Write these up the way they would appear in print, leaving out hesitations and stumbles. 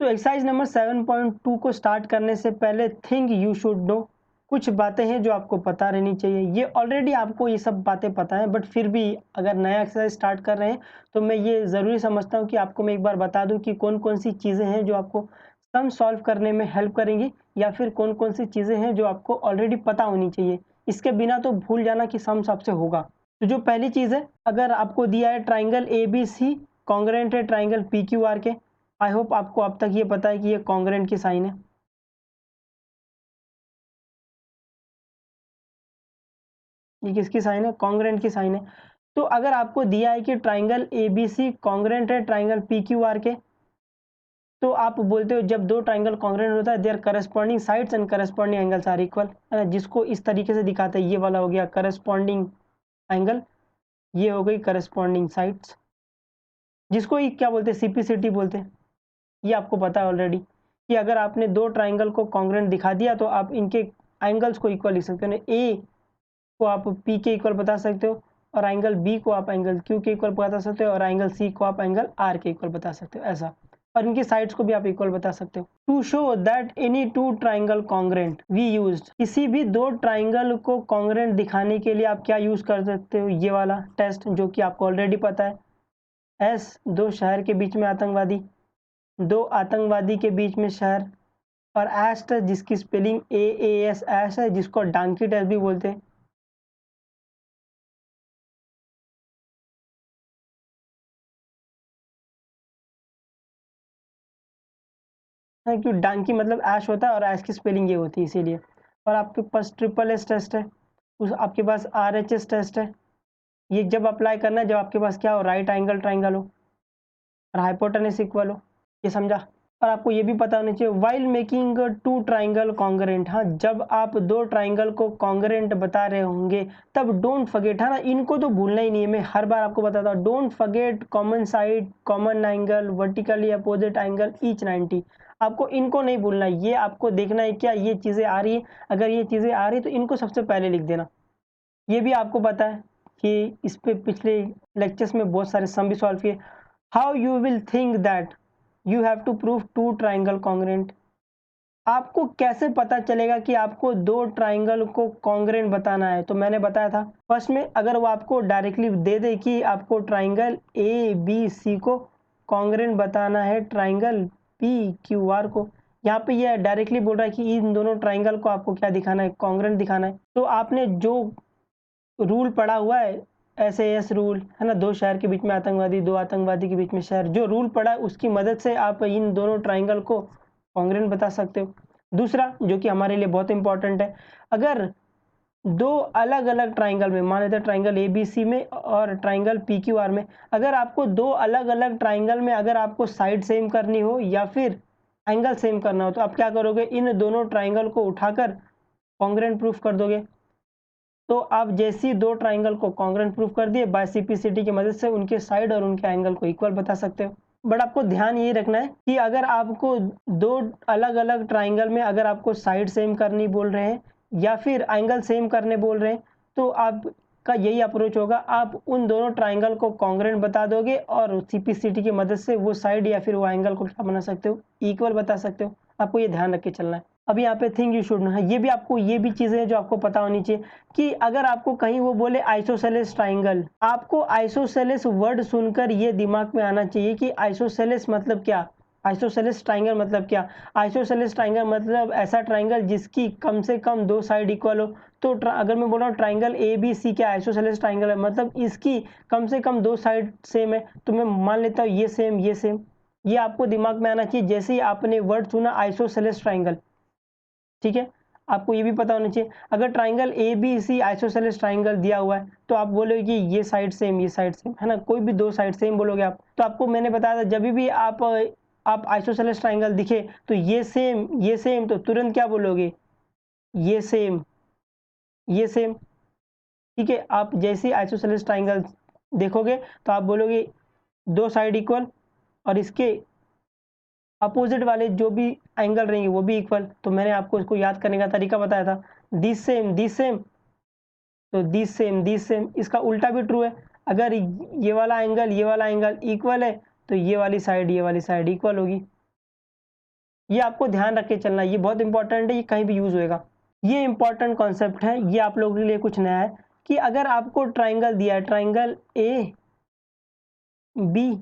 तो exercise number 7.2 को start करने से पहले थिंक यू शुड नो, कुछ बातें हैं जो आपको पता रहनी चाहिए। ये ऑलरेडी आपको ये सब बातें पता है, बट फिर भी अगर नया एक्सरसाइज स्टार्ट कर रहे हैं तो मैं ये ज़रूरी समझता हूँ कि आपको मैं एक बार बता दूँ कि कौन कौन सी चीज़ें हैं जो आपको सम सॉल्व करने में हेल्प करेंगी, या फिर कौन कौन सी चीज़ें हैं जो आपको ऑलरेडी पता होनी चाहिए। इसके बिना तो भूल जाना कि सम्स आपसे होगा। तो जो पहली चीज़ है, अगर आपको दिया है triangle A B C congruent है ट्राइंगल पी क्यू आर के, आई होप आपको अब तक ये पता है कि ये कॉन्ग्रुएंट की साइन है। ये किसकी साइन है? कॉन्ग्रुएंट की साइन है। तो अगर आपको दिया है कि ट्राइंगल एबीसी कॉन्ग्रुएंट है ट्राइंगल पीक्यूआर के, तो आप बोलते हो जब दो ट्राइंगल कॉन्ग्रुएंट होता है their corresponding sides and corresponding angles are equal, है ना? जिसको इस तरीके से दिखाते हैं, ये वाला हो गया करस्पॉन्डिंग एंगल, ये हो गई करस्पॉन्डिंग साइड्स, जिसको ही क्या बोलते हैं? सीपीसीटी बोलते हैं। ये आपको पता है ऑलरेडी कि अगर आपने दो ट्राइंगल को कॉन्ग्रुएंट दिखा दिया तो आप इनके एंगल्स को इक्वल लिख सकते हो। ए को आप पी के इक्वल बता सकते हो, और एंगल बी को आप एंगल क्यू के इक्वल बता सकते हो, और एंगल सी को आप एंगल आर के इक्वल बता सकते हो, ऐसा। और इनकी साइड्स को भी आप इक्वल बता सकते हो। To show that any two triangle congruent we used, किसी भी दो ट्राइंगल को कॉन्ग्रुएंट दिखाने के लिए आप क्या यूज कर सकते हो? ये वाला टेस्ट जो कि आपको ऑलरेडी पता है। एस, दो शहर के बीच में आतंकवादी, दो आतंकवादी के बीच में शहर, और एश टेस्ट जिसकी स्पेलिंग AAS एश है, जिसको डांकी टेस्ट भी बोलते हैं। हाँ, क्यों डांकी मतलब ऐश होता है और ऐश की स्पेलिंग ये होती है इसीलिए। और आपके पास ट्रिपल एस टेस्ट है, उस आपके पास RHS टेस्ट है। ये जब अप्लाई करना है जब आपके पास क्या हो, राइट एंगल ट्राइंगल हो और हाइपोटेनस इक्वल हो। ये समझा? और आपको ये भी पता होना चाहिए while making two triangle congruent, हाँ, जब आप दो ट्राइंगल को कॉन्ग्रुएंट बता रहे होंगे तब डोंट फॉरगेट, है ना, इनको तो भूलना ही नहीं है। मैं हर बार आपको बताता हूँ, don't forget common side, common angle, vertically opposite angle, each 90। आपको इनको नहीं भूलना है। ये आपको देखना है क्या ये चीज़ें आ रही है, अगर ये चीज़ें आ रही है तो इनको सबसे पहले लिख देना। ये भी आपको पता है कि इस पे पिछले लेक्चर्स में बहुत सारे सम भी सॉल्व किए। How you will think that you have to prove two triangle congruent, आपको कैसे पता चलेगा कि आपको दो ट्राइंगल को कॉन्ग्रुएंट बताना है? तो मैंने बताया था फर्स्ट में, अगर वो आपको डायरेक्टली दे दे कि आपको ट्राइंगल ABC को कॉन्ग्रुएंट बताना है ट्राइंगल PQR को, यहाँ पे ये डायरेक्टली बोल रहा है कि इन दोनों ट्राइंगल को आपको क्या दिखाना है? कॉन्ग्रुएंट दिखाना है। तो आपने जो रूल पढ़ा हुआ है, SAS रूल, है ना, दो शहर के बीच में आतंकवादी, दो आतंकवादी के बीच में शहर, जो रूल पढ़ा है उसकी मदद से आप इन दोनों ट्राइंगल को कॉन्ग्रुएंट बता सकते हो। दूसरा जो कि हमारे लिए बहुत इंपॉर्टेंट है, अगर दो अलग अलग ट्राइंगल में, मान लेते हैं ट्राइंगल ABC में और ट्राइंगल PQR में, अगर आपको दो अलग अलग ट्राइंगल में अगर आपको साइड सेम करनी हो या फिर एंगल सेम करना हो, तो आप क्या करोगे? इन दोनों ट्राइंगल को उठाकर कॉन्ग्रुएंट प्रूफ कर दोगे। तो आप जैसे ही दो ट्राइंगल को कॉन्ग्रुएंट प्रूफ कर दिए, बाय सीपीसीटी की मदद से उनके साइड और उनके एंगल को इक्वल बता सकते हो। बट आपको ध्यान ये रखना है कि अगर आपको दो अलग अलग ट्राइंगल में अगर आपको साइड सेम करनी बोल रहे हैं या फिर एंगल सेम करने बोल रहे हैं, तो आपका यही अप्रोच होगा, आप उन दोनों ट्राइंगल को कॉन्ग्रुएंट बता दोगे और सीपीसीटी की मदद से वो साइड या फिर वो एंगल को क्या बना सकते हो? इक्वल बता सकते हो। आपको ये ध्यान रख के चलना है। अब यहाँ पे थिंक यू शुड नो है, ये भी आपको, ये भी चीज़ें हैं जो आपको पता होनी चाहिए कि अगर आपको कहीं वो बोले आइसोसेलेस ट्राइंगल, आपको आइसोसेलेस वर्ड सुनकर ये दिमाग में आना चाहिए कि आइसोसेलेस मतलब क्या, आइसोसेलेस ट्राइंगल मतलब क्या। आइसोसेलेस ट्राइंगल मतलब ऐसा ट्राइंगल जिसकी कम से कम दो साइड इक्वल हो। तो अगर मैं बोल रहा हूँ ट्राइंगल ABC क्या आइसोसेलेस ट्राइंगल है, मतलब इसकी कम से कम दो साइड सेम है, तो मैं मान लेता हूँ ये सेम ये सेम। ये आपको दिमाग में आना चाहिए जैसे ही आपने वर्ड सुना आइसोसेलेस ट्राइंगल, ठीक है? आपको ये भी पता होना चाहिए, अगर ट्राइंगल ABC आइसोसेलेस ट्राइंगल दिया हुआ है तो आप बोलोगे कि ये साइड सेम ये साइड सेम, है ना, कोई भी दो साइड सेम बोलोगे आप। तो आपको मैंने बताया था जब भी आप आइसोसेलेस ट्राइंगल दिखे तो ये सेम तो तुरंत क्या बोलोगे? ये सेम ये सेम, ठीक है? आप जैसे ही आइसोसेलेस ट्राइंगल देखोगे तो आप बोलोगे दो साइड इक्वल और इसके अपोजिट वाले जो भी एंगल रहेंगे वो भी इक्वल। तो मैंने आपको इसको याद करने का तरीका बताया था, दिस सेम, तो दिस सेम इसका उल्टा भी ट्रू है। अगर ये वाला एंगल इक्वल है तो ये वाली साइड इक्वल होगी। ये आपको ध्यान रख के चलना है, ये बहुत इंपॉर्टेंट है, ये कहीं भी यूज होएगा। ये इंपॉर्टेंट कॉन्सेप्ट है, ये आप लोगों के लिए कुछ नया है कि अगर आपको ट्राइंगल दिया है, ट्राइंगल ए बी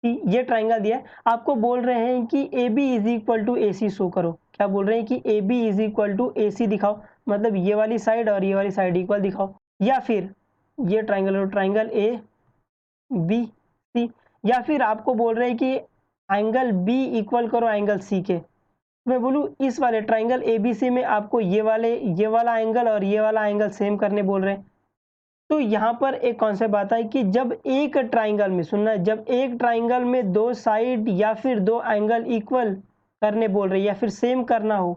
सी, ये ट्राइंगल दिया है, आपको बोल रहे हैं कि A B is equal to A C show करो। क्या बोल रहे हैं कि A B is equal to A C दिखाओ, मतलब ये वाली साइड और ये वाली साइड इक्वल दिखाओ। या फिर ये ट्राइंगल हो, ट्राइंगल ए बी सी, या फिर आपको बोल रहे हैं कि एंगल बी इक्वल करो एंगल सी के। मैं बोलूँ इस वाले ट्राइंगल एबीसी में आपको ये वाला एंगल और ये वाला एंगल सेम करने बोल रहे हैं। तो यहाँ पर एक कॉन्सेप्ट आता है कि जब एक ट्राइंगल में, सुनना, जब एक ट्राइंगल में दो साइड या फिर दो एंगल इक्वल करने बोल रहे हैं या फिर सेम करना हो,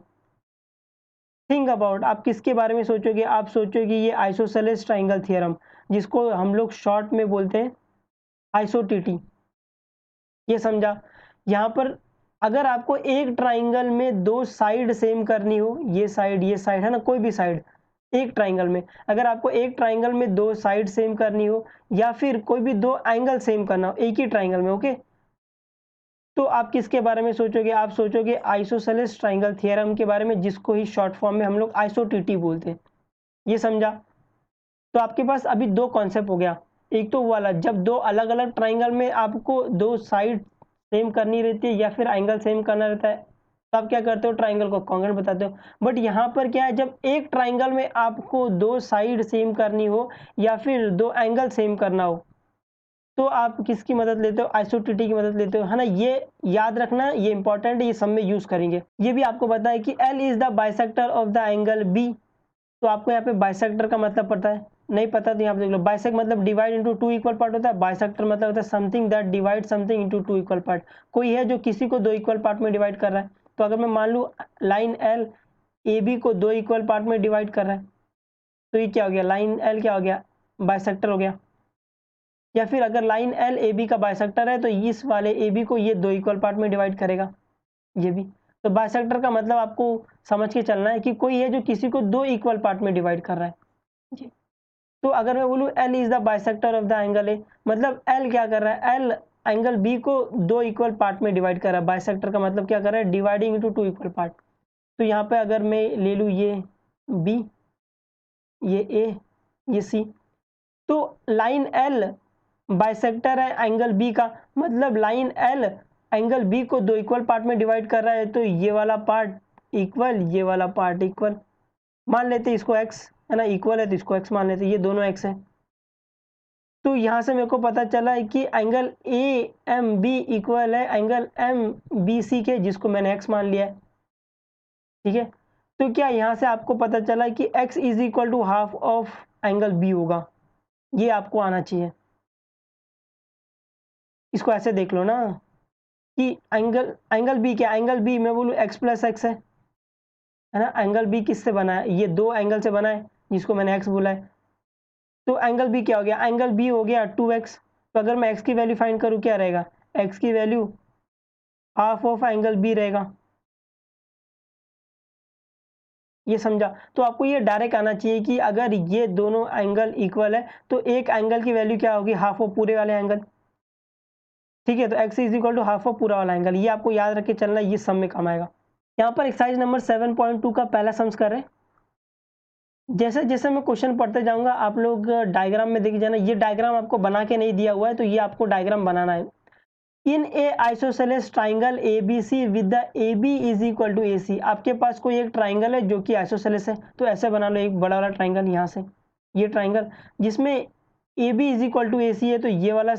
थिंक अबाउट, आप किसके बारे में सोचोगे? आप सोचोगे ये आइसोसेलेस ट्राइंगल थ्योरम, जिसको हम लोग शॉर्ट में बोलते हैं आइसोटीटी। ये समझा? यहाँ पर अगर आपको एक ट्राइंगल में दो साइड सेम करनी हो, ये साइड है ना, कोई भी साइड एक ट्राइंगल में, अगर आपको एक ट्राइंगल में दो साइड सेम करनी हो या फिर कोई भी दो एंगल सेम करना हो एक ही ट्राइंगल में, ओके, तो आप किसके बारे में सोचोगे? आप सोचोगे आइसोसेलेस ट्राइंगल थ्योरम के बारे में, जिसको ही शॉर्ट फॉर्म में हम लोग आइसोटीटी बोलते हैं। ये समझा? तो आपके पास अभी दो कॉन्सेप्ट हो गया। एक तो वो वाला जब दो अलग अलग ट्राइंगल में आपको दो साइड सेम करनी रहती है या फिर एंगल सेम करना रहता है, तो आप क्या करते हो? ट्राइंगल को कॉन्ग्रुएंट बताते हो। बट यहाँ पर क्या है, जब एक ट्राइंगल में आपको दो साइड सेम करनी हो या फिर दो एंगल सेम करना हो, तो आप किसकी मदद लेते हो? आइसोटीटी की मदद लेते हो, है ना। ये याद रखना, ये इंपॉर्टेंट है, ये सब में यूज करेंगे। ये भी आपको पता है कि L is the bisector of the angle B. तो आपको यहाँ पे बाइसेक्टर का मतलब पता है? नहीं पता तो यहाँ पे देख लो, बाइसेक्ट मतलब divide into two equal part होता है, बाइसेक्टर मतलब होता है something that divide something into two equal part. कोई है जो किसी को दो इक्वल पार्ट में डिवाइड कर रहा है। तो अगर मैं मान लूँ लाइन एल ए बी को दो इक्वल पार्ट में डिवाइड कर रहा है, तो ये क्या हो गया? लाइन एल क्या हो गया? बाइसेक्टर हो गया। या फिर अगर लाइन एल ए बी का बाइसेक्टर है, तो इस वाले ए बी को ये दो इक्वल पार्ट में डिवाइड करेगा, ये भी। तो बाइसेक्टर का मतलब आपको समझ के चलना है कि कोई है जो किसी को दो इक्वल पार्ट में डिवाइड कर रहा है जी। तो अगर मैं बोलूँ L is the bisector of the angle A, मतलब एल क्या कर रहा है? एल एंगल बी को दो इक्वल पार्ट में डिवाइड कर रहा है। बाइसेक्टर का मतलब क्या कर रहा है? Dividing into two equal part. तो यहाँ पे अगर मैं ले लूँ ये बी, ये ए, ये सी, तो लाइन एल बाइसेक्टर है एंगल बी का, मतलब लाइन एल एंगल बी को दो इक्वल पार्ट में डिवाइड कर रहा है, तो ये वाला पार्ट इक्वल, ये वाला पार्ट इक्वल। मान लेते हैं इसको x, है ना, इक्वल है तो इसको x मान लेते हैं, ये दोनों x है। तो यहाँ से मेरे को पता चला है कि angle A M B equal है एंगल एम बी सी के, जिसको मैंने x मान लिया है। ठीक है, तो क्या यहाँ से आपको पता चला कि x is equal to half of angle B होगा? ये आपको आना चाहिए। इसको ऐसे देख लो ना कि एंगल एंगल बी क्या? एंगल बी मैं बोलूँ x प्लस एक्स है ना। एंगल बी किससे बना है? ये दो एंगल से बना है, जिसको मैंने x बोला है। तो एंगल बी क्या हो गया? एंगल बी हो गया 2x। तो अगर मैं x की वैल्यू फाइंड करूँ, क्या रहेगा? x की value half of angle B रहेगा। ये समझा? तो आपको ये डायरेक्ट आना चाहिए कि अगर ये दोनों एंगल इक्वल है, तो एक एंगल की वैल्यू क्या होगी? हाफ ऑफ पूरे वाले एंगल। ठीक है, तो x is equal to half of पूरा वाला एंगल। ये आपको याद रख के चलना, ये सम में काम आएगा। यहाँ पर एक्सरसाइज नंबर 7.2 का पहला सम्स कर रहे हैं। जैसे जैसे मैं क्वेश्चन पढ़ते जाऊंगा, आप लोग डायग्राम में देख जाना। ये डायग्राम आपको बना के नहीं दिया हुआ है, तो ये आपको डायग्राम बनाना है। In a isosceles triangle A B C with the A B is equal to A C. आपके पास कोई एक ट्राइंगल है जो कि आइसोसेलेस है, तो ऐसे बना लो एक बड़ा वाला ट्राइंगल। यहाँ से ये ट्राइंगल जिसमें A B is equal to A C है, तो ये वाला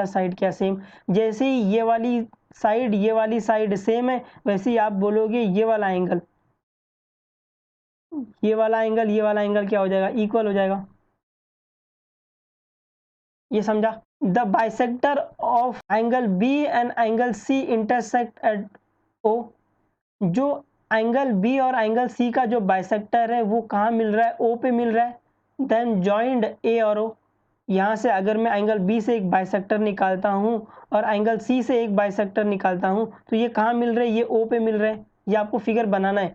साइड क्या सेम? जैसे ही ये वाली साइड सेम है, वैसे ही आप बोलोगे ये वाला एंगल क्या हो जाएगा? इक्वल हो जाएगा। ये समझा? The bisector of angle B and angle C intersect at O. जो एंगल बी और एंगल सी का जो बाइसेक्टर है, वो कहाँ मिल रहा है? ओ पे मिल रहा है। देन जॉइंड ए और ओ। यहाँ से अगर मैं एंगल बी से एक बाइसेक्टर निकालता हूँ और एंगल सी से एक बाइसेक्टर निकालता हूँ, तो ये कहाँ मिल रहे हैं? ये ओ पे मिल रहे हैं। ये आपको फिगर बनाना है,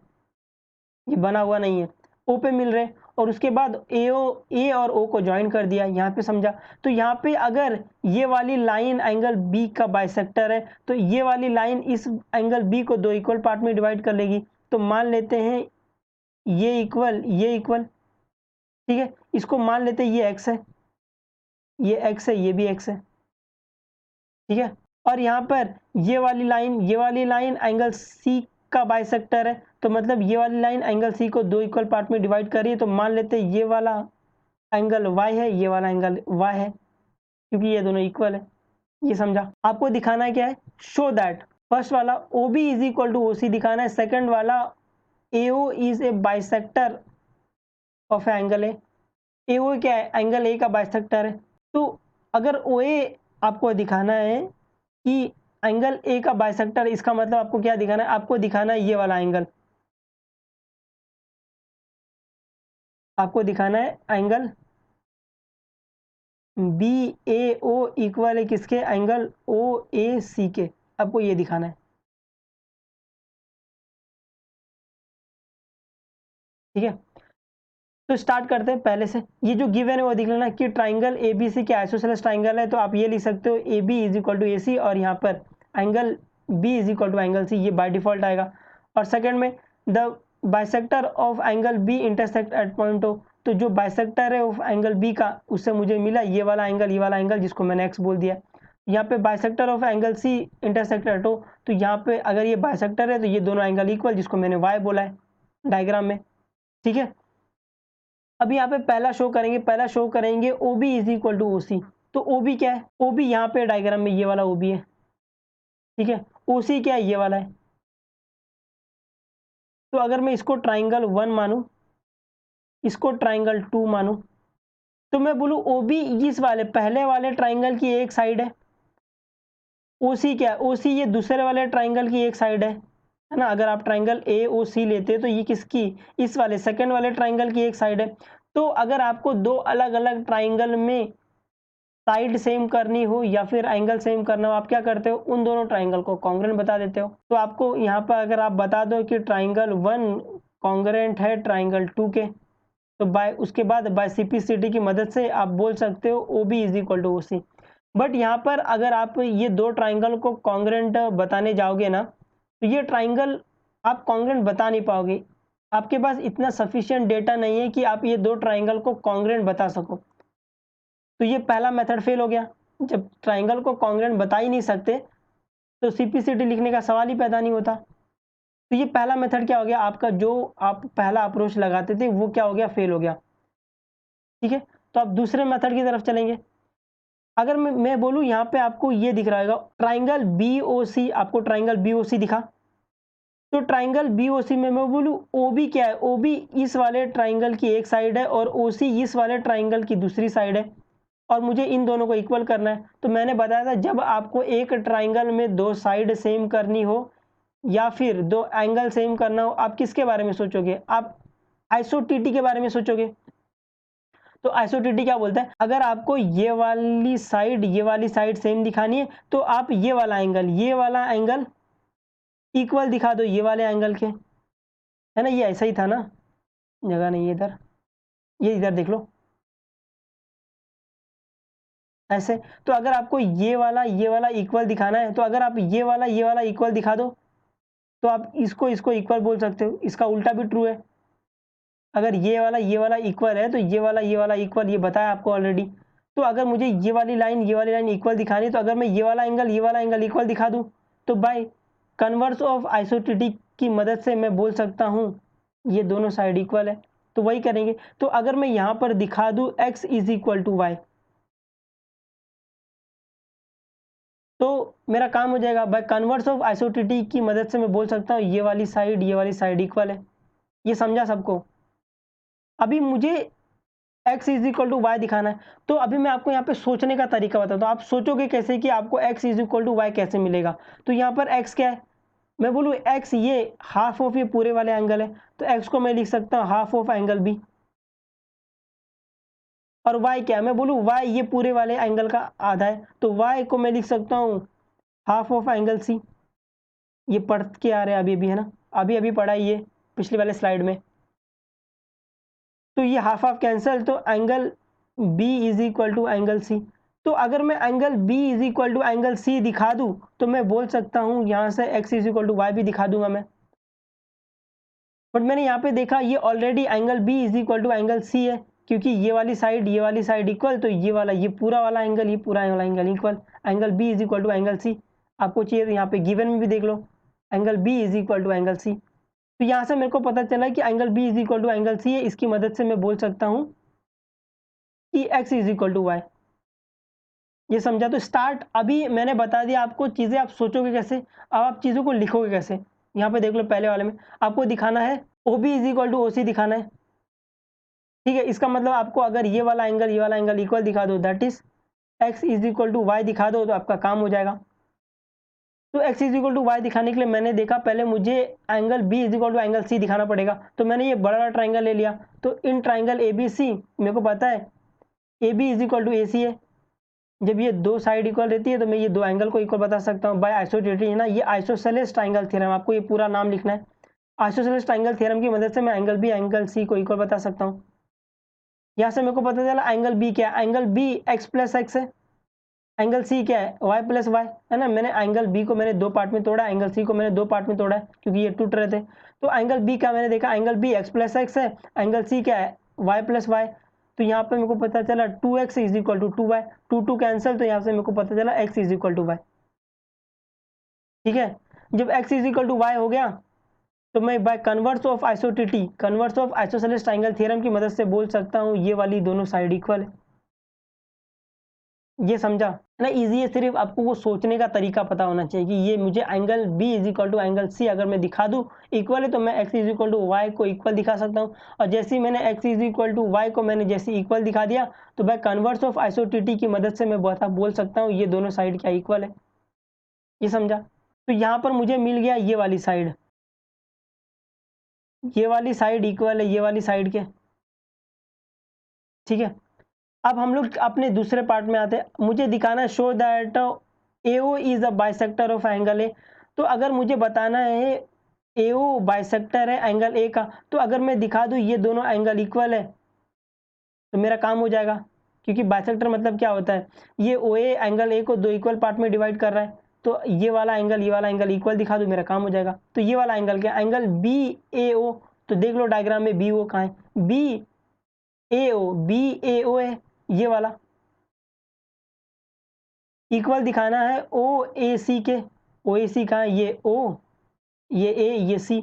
ये बना हुआ नहीं है। ओ पे मिल रहे हैं और उसके बाद ए और ओ को ज्वाइन कर दिया, यहाँ पे समझा। तो यहाँ पे अगर ये वाली लाइन एंगल बी का बाइसेक्टर है तो ये वाली लाइन इस एंगल बी को दो इक्वल पार्ट में डिवाइड कर लेगी। तो मान लेते हैं ये इक्वल, ठीक है, इसको मान लेते हैं ये एक्स है, ये भी एक्स है, ठीक है। और यहाँ पर ये वाली लाइन एंगल सी का बाइसेक्टर है, तो मतलब ये वाली लाइन एंगल सी को दो इक्वल पार्ट में डिवाइड कर रही है। तो मान लेते हैं ये वाला एंगल y है, ये वाला एंगल y है, क्योंकि ये दोनों इक्वल है। ये समझा। आपको दिखाना है क्या है, शो दैट फर्स्ट वाला OB is equal to OC दिखाना है, सेकंड वाला AO is a bisector of angle A. AO क्या है, एंगल ए का बाइसेक्टर है। तो अगर OA आपको दिखाना है कि एंगल ए का बाइसेक्टर, इसका मतलब आपको क्या दिखाना है, आपको दिखाना है ये वाला एंगल, आपको दिखाना है एंगल BAO इक्वल है किसके, एंगल OAC के, आपको ये दिखाना है, ठीक है। तो स्टार्ट करते हैं पहले से। ये जो गिवन है वो देख लेना कि ट्राइंगल ABC के आइसोसेलेस ट्राइंगल है, तो आप ये लिख सकते हो AB is equal to AC और यहाँ पर angle B is equal to angle C, ये बाय डिफॉल्ट आएगा। और सेकंड में the bisector of angle B intersect at point O, तो जो बाइसेक्टर है ऑफ एंगल B का, उससे मुझे मिला ये वाला एंगल जिसको मैंने X बोल दिया। यहाँ पे bisector of angle C intersect at O, तो यहाँ पे अगर ये बाइसेक्टर है तो ये दोनों एंगल इक्वल, जिसको मैंने Y बोला है डायग्राम में, ठीक है। अब यहाँ पे पहला शो करेंगे OB is equal to OC। तो OB क्या है, OB यहाँ पे डायग्राम में ये वाला OB है, ठीक है। OC क्या है, ये वाला है। तो अगर मैं इसको ट्राइंगल 1 मानूं, इसको ट्राइंगल 2 मानूं, तो मैं बोलूं OB इस वाले पहले वाले ट्राइंगल की एक साइड है, OC क्या है, OC ये दूसरे वाले ट्राइंगल की एक साइड है ना। अगर आप ट्राइंगल AOC लेते हैं तो ये किसकी, इस वाले सेकंड वाले ट्राइंगल की एक साइड है। तो अगर आपको दो अलग अलग ट्राइंगल में साइड सेम करनी हो या फिर एंगल सेम करना हो, आप क्या करते हो, उन दोनों ट्राइंगल को कॉन्ग्रुएंट बता देते हो। तो आपको यहाँ पर अगर आप बता दो कि ट्राइंगल 1 कॉन्ग्रुएंट है ट्राइंगल 2 के, तो बाय उसके बाद बाय सिम्प्लिसिटी की मदद से आप बोल सकते हो OB is equal to OC। But यहाँ पर अगर आप ये दो ट्राइंगल को कॉन्ग्रुएंट बताने जाओगे ना, तो ये ट्राइंगल आप कॉन्ग्रुएंट बता नहीं पाओगे। आपके पास इतना सफिशिएंट डेटा नहीं है कि आप ये दो ट्राइंगल को कॉन्ग्रुएंट बता सको। तो ये पहला मेथड फेल हो गया। जब ट्राइंगल को कॉन्ग्रुएंट बता ही नहीं सकते तो सिम्प्लिसिटी लिखने का सवाल ही पैदा नहीं होता। तो ये पहला मेथड क्या हो गया, आपका जो आप पहला अप्रोच लगाते थे वो क्या हो गया, फेल हो गया, ठीक है। तो आप दूसरे मेथड की तरफ चलेंगे। अगर मैं बोलूँ यहाँ पे आपको ये दिख रहा होगा ट्राइंगल BOC, आपको ट्राइंगल BOC दिखा, तो ट्राइंगल BOC में मैं बोलूँ OB क्या है, OB इस वाले ट्राइंगल की एक साइड है और OC इस वाले ट्राइंगल की दूसरी साइड है, और मुझे इन दोनों को इक्वल करना है। तो मैंने बताया था जब आपको एक ट्राइंगल में दो साइड सेम करनी हो या फिर दो एंगल सेम करना हो, आप किसके बारे में सोचोगे, आप आइसोटीटी के बारे में सोचोगे। तो आइसोटीटी क्या बोलता है, अगर आपको ये वाली साइड सेम दिखानी है तो आप ये वाला एंगल इक्वल दिखा दो ये वाले एंगल के, है ना। ये ऐसा ही था ना, जगह नहीं है इधर, ये इधर देख लो ऐसे। तो अगर आपको ये वाला इक्वल दिखाना है, तो अगर आप ये वाला इक्वल दिखा दो तो आप इसको इक्वल बोल सकते हो। इसका उल्टा भी ट्रू है, अगर ये वाला इक्वल है तो ये वाला इक्वल, ये बताया आपको ऑलरेडी। तो अगर मुझे ये वाली लाइन इक्वल दिखानी है, तो अगर मैं ये वाला एंगल इक्वल दिखा दूं, तो बाय कन्वर्स ऑफ आइसोटीटी की मदद से मैं बोल सकता हूं ये दोनों साइड इक्वल है। तो वही करेंगे। तो अगर मैं यहां पर दिखा दूं x is equal to y, तो मेरा काम हो जाएगा। बाय कन्वर्स ऑफ आइसोटीटी की मदद से मैं बोल सकता हूँ ये वाली साइड इक्वल है। ये समझा सबको। अभी मुझे x is equal to y दिखाना है, तो अभी मैं आपको यहाँ पे सोचने का तरीका बताता हूँ। आप सोचोगे कैसे कि आपको x is equal to y कैसे मिलेगा। तो यहाँ पर x क्या है, मैं बोलूँ x ये हाफ ऑफ ये पूरे वाले एंगल है, तो x को मैं लिख सकता हूँ हाफ ऑफ एंगल B। और y क्या है, मैं बोलूँ y ये पूरे वाले एंगल का आधा है, तो y को मैं लिख सकता हूँ हाफ ऑफ एंगल C। ये पढ़ के आ रहे हैं अभी अभी, है ना, अभी अभी पढ़ा ये पिछले वाले स्लाइड में। तो ये हाफ हाफ कैंसल, तो angle B is equal to angle C. तो अगर मैं angle B is equal to angle C दिखा दूं तो मैं बोल सकता हूं यहां से x is equal to y भी दिखा दूंगा मैं। बट मैंने यहाँ पे देखा ये already angle B is equal to angle C है, क्योंकि ये वाली साइड इक्वल, तो ये पूरा वाला एंगल, ये पूरा वाला angle equal. Angle B is equal to angle C आपको चाहिए तो यहाँ पे गिवन में भी देख लो, angle B is equal to angle C. तो यहाँ से मेरे को पता चला कि angle B is equal to angle C है। इसकी मदद से मैं बोल सकता हूँ कि X is equal to Y. ये समझा? तो स्टार्ट अभी मैंने बता दिया आपको चीज़ें, आप सोचोगे कैसे, अब आप चीज़ों को लिखोगे कैसे। यहाँ पे देख लो पहले वाले में आपको दिखाना है O B is equal to O C दिखाना है, ठीक है। इसका मतलब आपको अगर ये वाला एंगल इक्वल दिखा दो, that is x is equal to y दिखा दो, तो आपका काम हो जाएगा। तो x is equal to y दिखाने के लिए मैंने देखा पहले मुझे angle B is equal to angle C दिखाना पड़ेगा, तो मैंने ये बड़ा ट्राइंगल ले लिया। तो इन ट्राइंगल ए बी सी मेरे को पता है A B is equal to A C है। जब ये दो साइड इक्वल रहती है तो मैं ये दो एंगल को इक्वल बता सकता हूँ बाय आइसोसेलेस, है ना। ये आइसोसेलेस ट्राइंगल थ्योरम, आपको ये पूरा नाम लिखना है। आइसोसेलेस ट्राइंगल थ्योरम की मदद से मैं एंगल बी एंगल सी को इक्वल बता सकता हूँ। यहाँ से मेरे को पता चला एंगल बी क्या है, angle B x plus x है। एंगल सी क्या है, वाई प्लस वाई, है ना। मैंने एंगल बी को मैंने दो पार्ट में तोड़ा, एंगल सी को मैंने दो पार्ट में तोड़ा है क्योंकि ये टूट रहे थे। तो एंगल बी का मैंने देखा angle B x plus x है, एंगल सी क्या है, वाई प्लस वाई। तो यहाँ पे मेरे को पता चला 2x is equal to 2y, 2 cancel, तो यहाँ से मेरे को पता चला x is equal to y, ठीक है। जब x is equal to y हो गया तो मैं by converse of isosceles triangle theorem की मदद से बोल सकता हूँ ये वाली दोनों साइड इक्वल है। ये समझा ना, इजी है। सिर्फ आपको वो सोचने का तरीका पता होना चाहिए कि ये मुझे angle B is equal to angle C अगर मैं दिखा दूं इक्वल है तो मैं x is equal to y को इक्वल दिखा सकता हूं। और जैसे ही मैंने x is equal to y को मैंने जैसे इक्वल दिखा दिया तो बाय कन्वर्स ऑफ आइसोटीटी की मदद से मैं बोल सकता हूँ ये दोनों साइड क्या इक्वल है। ये समझा? तो यहाँ पर मुझे मिल गया ये वाली साइड, इक्वल है ये वाली साइड के, ठीक है। अब हम लोग अपने दूसरे पार्ट में आते हैं। मुझे दिखाना है show that AO is a bisector of angle ए। तो अगर मुझे बताना है AO बाइसेक्टर है एंगल ए का, तो अगर मैं दिखा दूं ये दोनों एंगल इक्वल है तो मेरा काम हो जाएगा। क्योंकि बाइसेक्टर मतलब क्या होता है, ये OA एंगल ए को दो इक्वल पार्ट में डिवाइड कर रहा है, तो ये वाला एंगल इक्वल दिखा दूं, मेरा काम हो जाएगा। तो ये वाला एंगल क्या, एंगल BAO। तो देख लो डायग्राम में BO कहाँ है, BAO है ये वाला। इक्वल दिखाना है OAC के, OAC कहाँ है, ये O, ये A, ये C।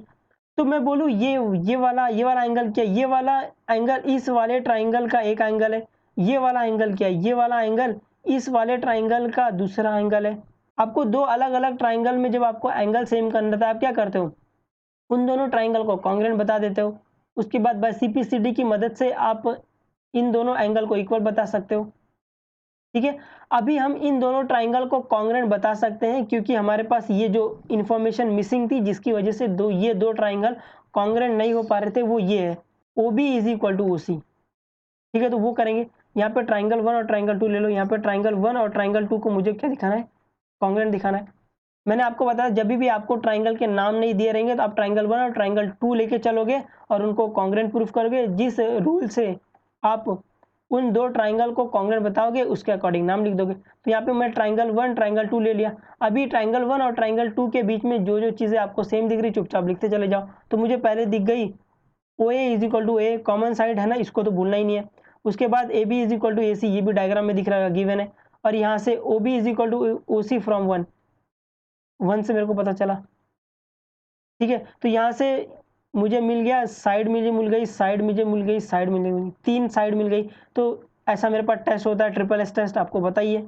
तो मैं बोलूँ ये वाला एंगल क्या है, ये वाला एंगल इस वाले ट्राइंगल का एक एंगल है। ये वाला एंगल क्या है, ये वाला एंगल इस वाले ट्राइंगल का दूसरा एंगल है। आपको दो अलग अलग ट्राइंगल में जब आपको एंगल सेम करना था आप क्या करते हो, उन दोनों ट्राइंगल को कॉन्ग्रुएंट बता देते हो। उसके बाद बाय CPCD की मदद से आप इन दोनों एंगल को इक्वल बता सकते हो, ठीक है। अभी हम इन दोनों ट्राइंगल को कॉन्ग्रुएंट बता सकते हैं क्योंकि हमारे पास ये जो इन्फॉर्मेशन मिसिंग थी जिसकी वजह से ये दो ट्राइंगल कॉन्ग्रुएंट नहीं हो पा रहे थे, वो ये है OB is equal to OC, ठीक है। तो वो करेंगे, यहाँ पे ट्राइंगल 1 और ट्राइंगल 2 ले लो। यहाँ पे ट्राइंगल 1 और ट्राइंगल 2 को मुझे क्या दिखाना है, कॉन्ग्रुएंट दिखाना है। मैंने आपको बताया जब भी आपको ट्राइंगल के नाम नहीं दिए रहेंगे तो आप ट्राइंगल 1 और ट्राइंगल 2 लेके चलोगे और उनको कॉन्ग्रुएंट प्रूफ करोगे। जिस रूल से आप उन दो ट्राइंगल को कॉन्ग्रुएंट बताओगे उसके अकॉर्डिंग नाम लिख दोगे। तो यहाँ पे मैं ट्राइंगल 1 ट्राइंगल 2 ले लिया। अभी ट्राइंगल 1 और ट्राइंगल 2 के बीच में जो जो चीज़ें आपको सेम दिख रही चुपचाप लिखते चले जाओ। तो मुझे पहले दिख गई OA is equal to A, common side है ना, इसको तो भूलना ही नहीं है। उसके बाद AB is equal to AC, ये भी डायग्राम में दिख रहा है, गिवन है। और यहाँ से OB is equal to OC from 1 से मेरे को पता चला, ठीक है। तो यहाँ से मुझे मिल गया साइड, मुझे मिल गई साइड, मुझे मिल गई साइड, मिल गई तीन साइड मिल गई। तो ऐसा मेरे पास टेस्ट होता है, ट्रिपल एस टेस्ट, आपको बताइए,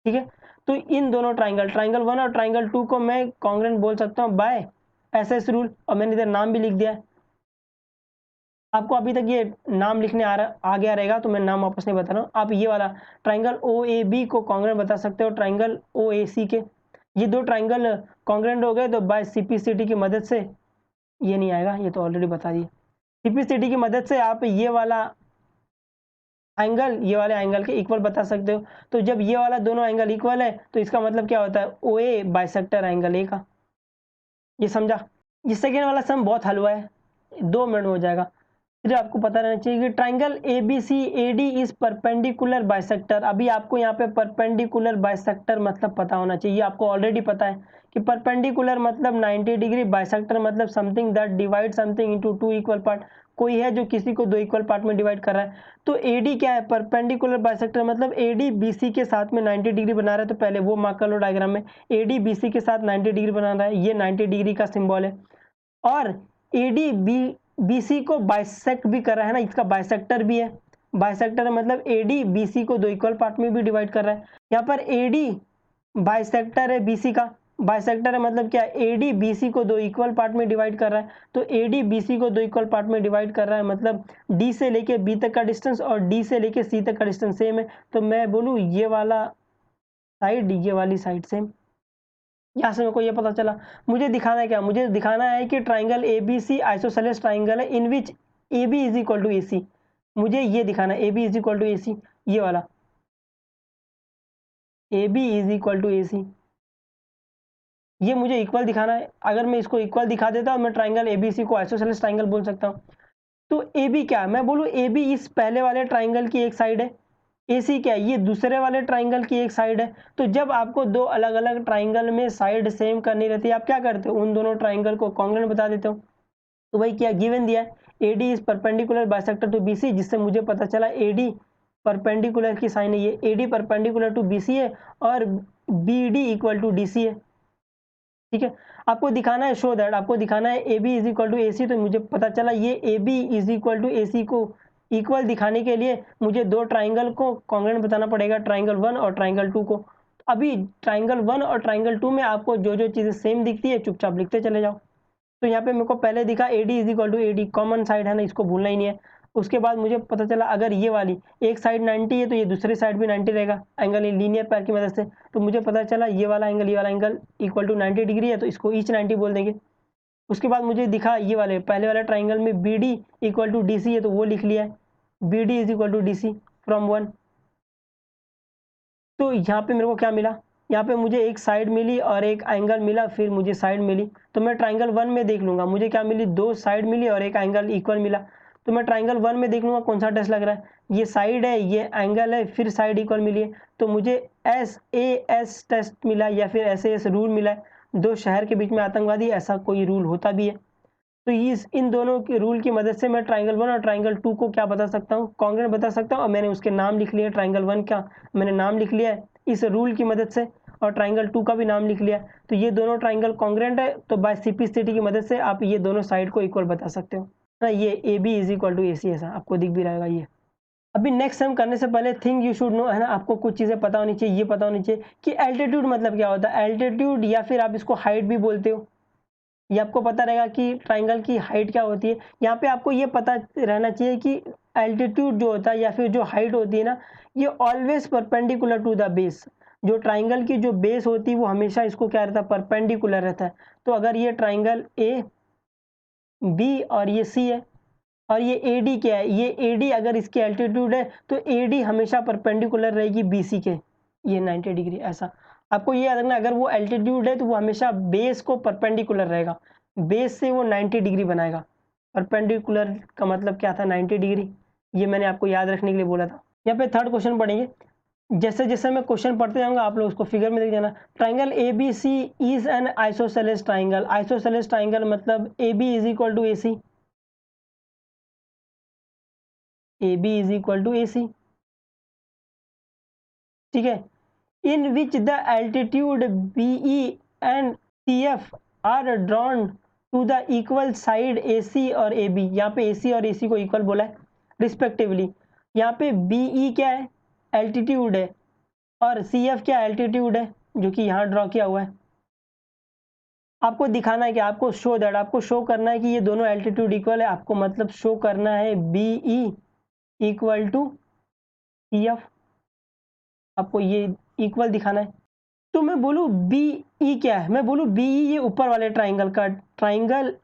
ठीक है। तो इन दोनों ट्राइंगल 1 और ट्राइंगल 2 को मैं कॉन्ग्रुएंट बोल सकता हूँ बाय SS रूल। और मैंने इधर नाम भी लिख दिया है। आपको अभी तक ये नाम लिखने आ गया रहेगा तो मैं नाम वापस नहीं बता रहा हूँ। आप ये वाला ट्राइंगल OAB को कॉन्ग्रुएंट बता सकते हो ट्राइंगल OAC के। ये दो ट्राइंगल कॉन्ग्रुएंट हो गए तो बाय CPCD की मदद से, ये नहीं आएगा, ये तो ऑलरेडी बता दिया। CPCD की मदद से आप ये वाला एंगल ये वाले एंगल के इक्वल बता सकते हो। तो जब ये वाला दोनों एंगल इक्वल है तो इसका मतलब क्या होता है, OA बाइसेक्टर एंगल A का। ये समझा? ये सेकेंड वाला सम बहुत हलवा है, 2 मिनट में हो जाएगा। फिर आपको पता रहना चाहिए कि triangle ABCAD is perpendicular bisector. अभी आपको यहाँ पे परपेंडिकुलर बाइसेक्टर मतलब पता होना चाहिए, आपको ऑलरेडी पता है कि परपेंडिकुलर मतलब 90 डिग्री, बाइसेक्टर मतलब something that divide something into two equal part, कोई है जो किसी को दो इक्वल पार्ट में डिवाइड कर रहा है। तो AD क्या है? परपेंडिकुलर बाइसेक्टर मतलब AD BC के साथ में 90 डिग्री बना रहा है, तो पहले वो मार्क कर लो डायग्राम में। AD BC के साथ 90 डिग्री बना रहा है, ये 90 डिग्री का सिंबल है। और AD BC को बाइसेक्ट भी कर रहा है ना, इसका बाइसेक्टर भी है। बाइसेक्टर मतलब AD BC को दो इक्वल पार्ट में भी डिवाइड कर रहा है। यहाँ पर AD बाइसेक्टर है BC का, बाइसेक्टर है मतलब क्या? AD BC को दो इक्वल पार्ट में डिवाइड कर रहा है। तो AD BC को दो इक्वल पार्ट में डिवाइड कर रहा है मतलब D से लेके B तक का डिस्टेंस और D से लेके C तक का डिस्टेंस सेम है। तो मैं बोलूँ ये वाला साइड, ये वाली साइड सेम। यहाँ से मेरे को ये पता चला। मुझे दिखाना है क्या? मुझे दिखाना है कि ट्राइंगल ABC आइसोसेलेस ट्राइंगल है in which AB is equal to AC। मुझे ये दिखाना है AB is equal to AC, ये वाला AB is equal to AC, ये मुझे इक्वल दिखाना है। अगर मैं इसको इक्वल दिखा देता हूँ, मैं ट्राइंगल ABC को आइसोसेलेस ट्राइंगल बोल सकता हूँ। तो AB क्या है? मैं बोलूँ AB इस पहले वाले ट्राइंगल की एक साइड है, AC क्या है? ये दूसरे वाले ट्राइंगल की एक साइड है। तो जब आपको दो अलग अलग ट्राइंगल में साइड सेम करनी रहती है, आप क्या करते हो? उन दोनों ट्राइंगल को कॉन्ग्रुएंट बता देते हो। तो वही क्या गिवन दिया है, AD is perpendicular bisector to BC, जिससे मुझे पता चला AD परपेंडिकुलर की साइन है ये, AD परपेंडिकुलर टू BC है और BD इक्वल टू DC है। ठीक है, आपको दिखाना है, शो दैट, आपको दिखाना है AB is equal to AC। तो मुझे पता चला ये AB is equal to AC को इक्वल दिखाने के लिए मुझे दो ट्राइंगल को कॉन्ग्रुएंट बताना पड़ेगा, ट्राइंगल 1 और ट्राइंगल 2 को। अभी ट्राइंगल 1 और ट्राइंगल 2 में आपको जो जो चीज़ें सेम दिखती है चुपचाप लिखते चले जाओ। तो यहाँ पे मेरे को पहले दिखा AD is equal to AD, common side है ना, इसको भूलना ही नहीं है। उसके बाद मुझे पता चला अगर ये वाली एक साइड 90 है तो ये दूसरी साइड भी 90 रहेगा, एंगल लीनियर पैर की मदद से। तो मुझे पता चला ये वाला एंगल इक्वल टू 90 डिग्री है, तो इसको ईच 90 बोल देंगे। उसके बाद मुझे दिखा ये वाले पहले वाले ट्राइंगल में BD इक्वल टू DC है, तो वो लिख लिया है, BD is equal to DC from 1। तो यहाँ पे मेरे को क्या मिला? यहाँ पे मुझे एक साइड मिली और एक एंगल मिला, फिर मुझे साइड मिली। तो मैं ट्राइंगल 1 में देख लूँगा, मुझे क्या मिली? दो साइड मिली और एक एंगल इक्वल मिला। तो मैं ट्राइंगल 1 में देख लूँगा कौन सा टेस्ट लग रहा है, ये साइड है, ये एंगल है, फिर साइड इक्वल मिली है। तो मुझे SAS टेस्ट मिला या फिर SAS रूल मिला है, दो शहर के बीच में आतंकवादी, ऐसा कोई रूल होता भी है। तो इस इन दोनों के रूल की मदद से मैं ट्राइंगल 1 और ट्राइंगल 2 को क्या बता सकता हूँ? कॉन्ग्रुएंट बता सकता हूँ। और मैंने उसके नाम लिख लिए, ट्राइंगल 1 का मैंने नाम लिख लिया है इस रूल की मदद से, और ट्राइंगल 2 का भी नाम लिख लिया। तो ये दोनों ट्राइंगल कॉन्ग्रुएंट है, तो बाय सिप्लिसिटी की मदद से आप ये दोनों साइड को इक्वल बता सकते हो ना। ये AB is equal to AC, ऐसा आपको दिख भी रहेगा ये। अभी नेक्स्ट टाइम करने से पहले थिंग यू शुड नो, है ना, आपको कुछ चीज़ें पता होनी चाहिए। ये पता होनी चाहिए कि एल्टीट्यूड मतलब क्या होता है। एल्टीट्यूड या फिर आप इसको हाइट भी बोलते हो, ये आपको पता रहेगा कि ट्राइंगल की हाइट क्या होती है। यहाँ पे आपको ये पता रहना चाहिए कि एल्टीट्यूड जो होता है या फिर जो हाइट होती है ना, ये always perpendicular to the base. जो ट्राइंगल की जो बेस होती है वो हमेशा इसको क्या रहता है? परपेंडिकुलर रहता है। तो अगर ये ट्राइंगल AB और ये C है और ये AD क्या है? ये AD अगर इसकी एल्टीट्यूड है तो AD हमेशा परपेंडिकुलर रहेगी BC के, ये 90 डिग्री ऐसा। आपको ये याद रखना, अगर वो एल्टीट्यूड है तो वो हमेशा बेस को परपेंडिकुलर रहेगा, बेस से वो 90 डिग्री बनाएगा। परपेंडिकुलर का मतलब क्या था? 90 डिग्री। ये मैंने आपको याद रखने के लिए बोला था। यहाँ पे थर्ड क्वेश्चन पढ़ेंगे। जैसे जैसे मैं क्वेश्चन पढ़ते जाऊंगा आप लोग उसको फिगर में देख जाना। Triangle ABC is an isosceles triangle. Isosceles triangle मतलब AB is equal to AC, AB is equal to AC, ठीक है। In which the altitude BE and CF are drawn to the equal side AC और AB। यहाँ पे AC और AC को equal बोला है रिस्पेक्टिवली। यहाँ पे BE क्या है? एल्टीट्यूड है, और CF क्या? एल्टीट्यूड है, जो कि यहाँ ड्रॉ किया हुआ है। आपको दिखाना है कि आपको शो दैट, आपको शो करना है कि ये दोनों एल्टीट्यूड इक्वल है। आपको मतलब शो करना है BE इक्वल टू CF, आपको ये इक्वल दिखाना है। तो मैं बोलूँ BE क्या है? मैं बोलूँ BE ये ऊपर वाले ट्राइंगल का, ट्राइंगल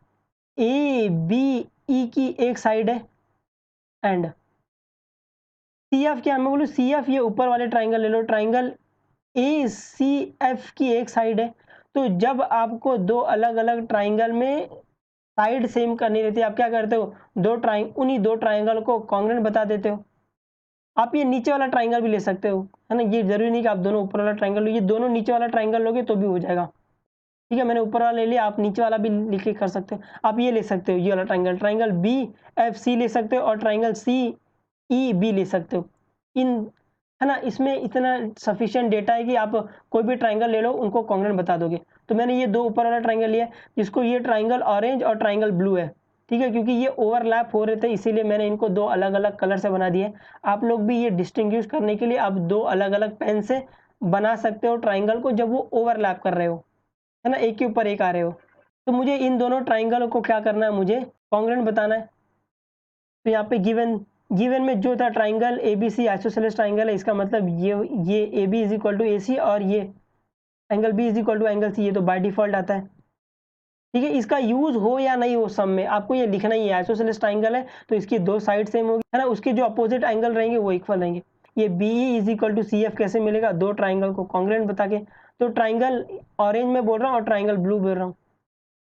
ABE की एक साइड है, एंड CF क्या है? मैं बोलूँ CF ये ऊपर वाले ट्राइंगल ले लो, ट्राइंगल ACF की एक साइड है। तो जब आपको दो अलग अलग ट्राइंगल में साइड सेम करनी रहती है, आप क्या करते हो, उन्हीं दो ट्राइंगल को कॉन्ग्रुएंट बता देते हो। आप ये नीचे वाला ट्राइंगल भी ले सकते हो, है ना? ये ज़रूरी नहीं कि आप दोनों ऊपर वाला ट्राइंगल लो, ये दोनों नीचे वाला ट्राइंगल लोगे तो भी हो जाएगा। ठीक है, मैंने ऊपर वाला ले लिया, आप नीचे वाला भी लिख के कर सकते हो। आप ये ले सकते हो, ये वाला ट्राइंगल BFC ले सकते हो और ट्राइंगल CEB ले सकते हो। है ना? इसमें इतना सफिशिएंट डेटा है कि आप कोई भी ट्राइंगल ले लो, उनको कॉन्ग्रुएंट बता दोगे। तो मैंने ये दो ऊपर वाला ट्राइंगल लिया है, जिसको ये ट्राइंगल ऑरेंज और ट्राइंगल ब्लू है। ठीक है, क्योंकि ये ओवरलैप हो रहे थे, इसीलिए मैंने इनको दो अलग-अलग कलर से बना दिए। आप लोग भी ये डिस्टिंग्विश करने के लिए आप दो अलग-अलग पेन से बना सकते हो ट्राइंगल को, जब वो ओवरलैप कर रहे हो, है ना? एक के ऊपर एक आ रहे हो। तो मुझे इन दोनों ट्राइंगलों को क्या करना है, मुझे कॉन्ग्रुएंट बताना है। तो यहाँ पे गिवन में जो था ट्राइंगल ABC आइसोसेलेस ट्राइंगल है, इसका मतलब ये AB is equal to AC और ये angle B is equal to angle C, ये तो बाय डिफॉल्ट आता है। ठीक है, इसका यूज हो या नहीं हो सम में आपको ये लिखना ही है। आइसोसेलेस ट्राइंगल है तो इसकी दो साइड सेम होगी, है ना? उसके जो अपोजिट एंगल रहेंगे वो इक्वल रहेंगे। ये BE is equal to CF कैसे मिलेगा, दो ट्राइंगल को कॉन्ग्रुएंट बता के। तो ट्राइंगल ऑरेंज में बोल रहा हूँ और ट्राइंगल ब्लू बोल रहा हूँ।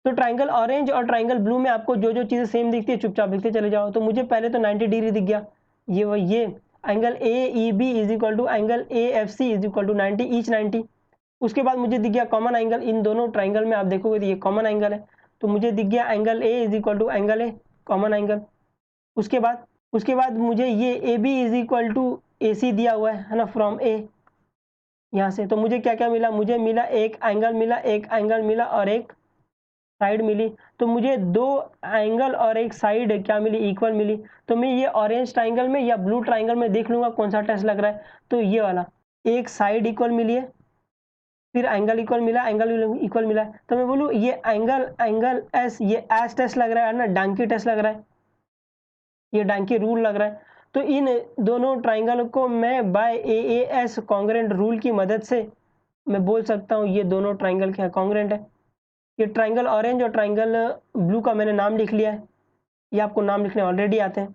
तो ट्राइंगल ऑरेंज और ट्राइंगल ब्लू में आपको जो चीज़ें सेम दिखती है चुपचाप लिखते चले जाओ। तो मुझे पहले तो 90 डिग्री दिख गया, ये angle AEB is equal to angle AFC is equal to 90 each 90। उसके बाद मुझे दिख गया कॉमन एंगल, इन दोनों ट्राइंगल में आप देखोगे तो ये कॉमन एंगल है, तो मुझे दिख गया angle A is equal to angle A, common angle. उसके बाद मुझे ये AB is equal to AC दिया हुआ है ना, फ्रॉम A यहाँ से। तो मुझे क्या क्या मिला, मुझे मिला एक एंगल मिला और एक साइड मिली। तो मुझे दो एंगल और एक साइड क्या मिली, इक्वल मिली। तो मैं ये ऑरेंज ट्राइंगल में या ब्लू ट्राइंगल में देख लूंगा कौन सा टेस्ट लग रहा है। तो ये वाला, एक साइड इक्वल मिली है, फिर एंगल इक्वल मिला, एंगल इक्वल मिला है। तो मैं बोलूँ ये एंगल एस, ये एस टेस्ट लग रहा है ना, डांकी टेस्ट लग रहा है, ये डांकी रूल लग रहा है। तो इन दोनों ट्राइंगल को मैं बाय AAS कॉन्ग्रुएंट रूल की मदद से मैं बोल सकता हूँ ये दोनों ट्राइंगल क्या कॉन्ग्रुएंट है। ये ट्राइंगल ऑरेंज और ट्राइंगल ब्लू का मैंने नाम लिख लिया है, ये आपको नाम लिखने ऑलरेडी आते हैं।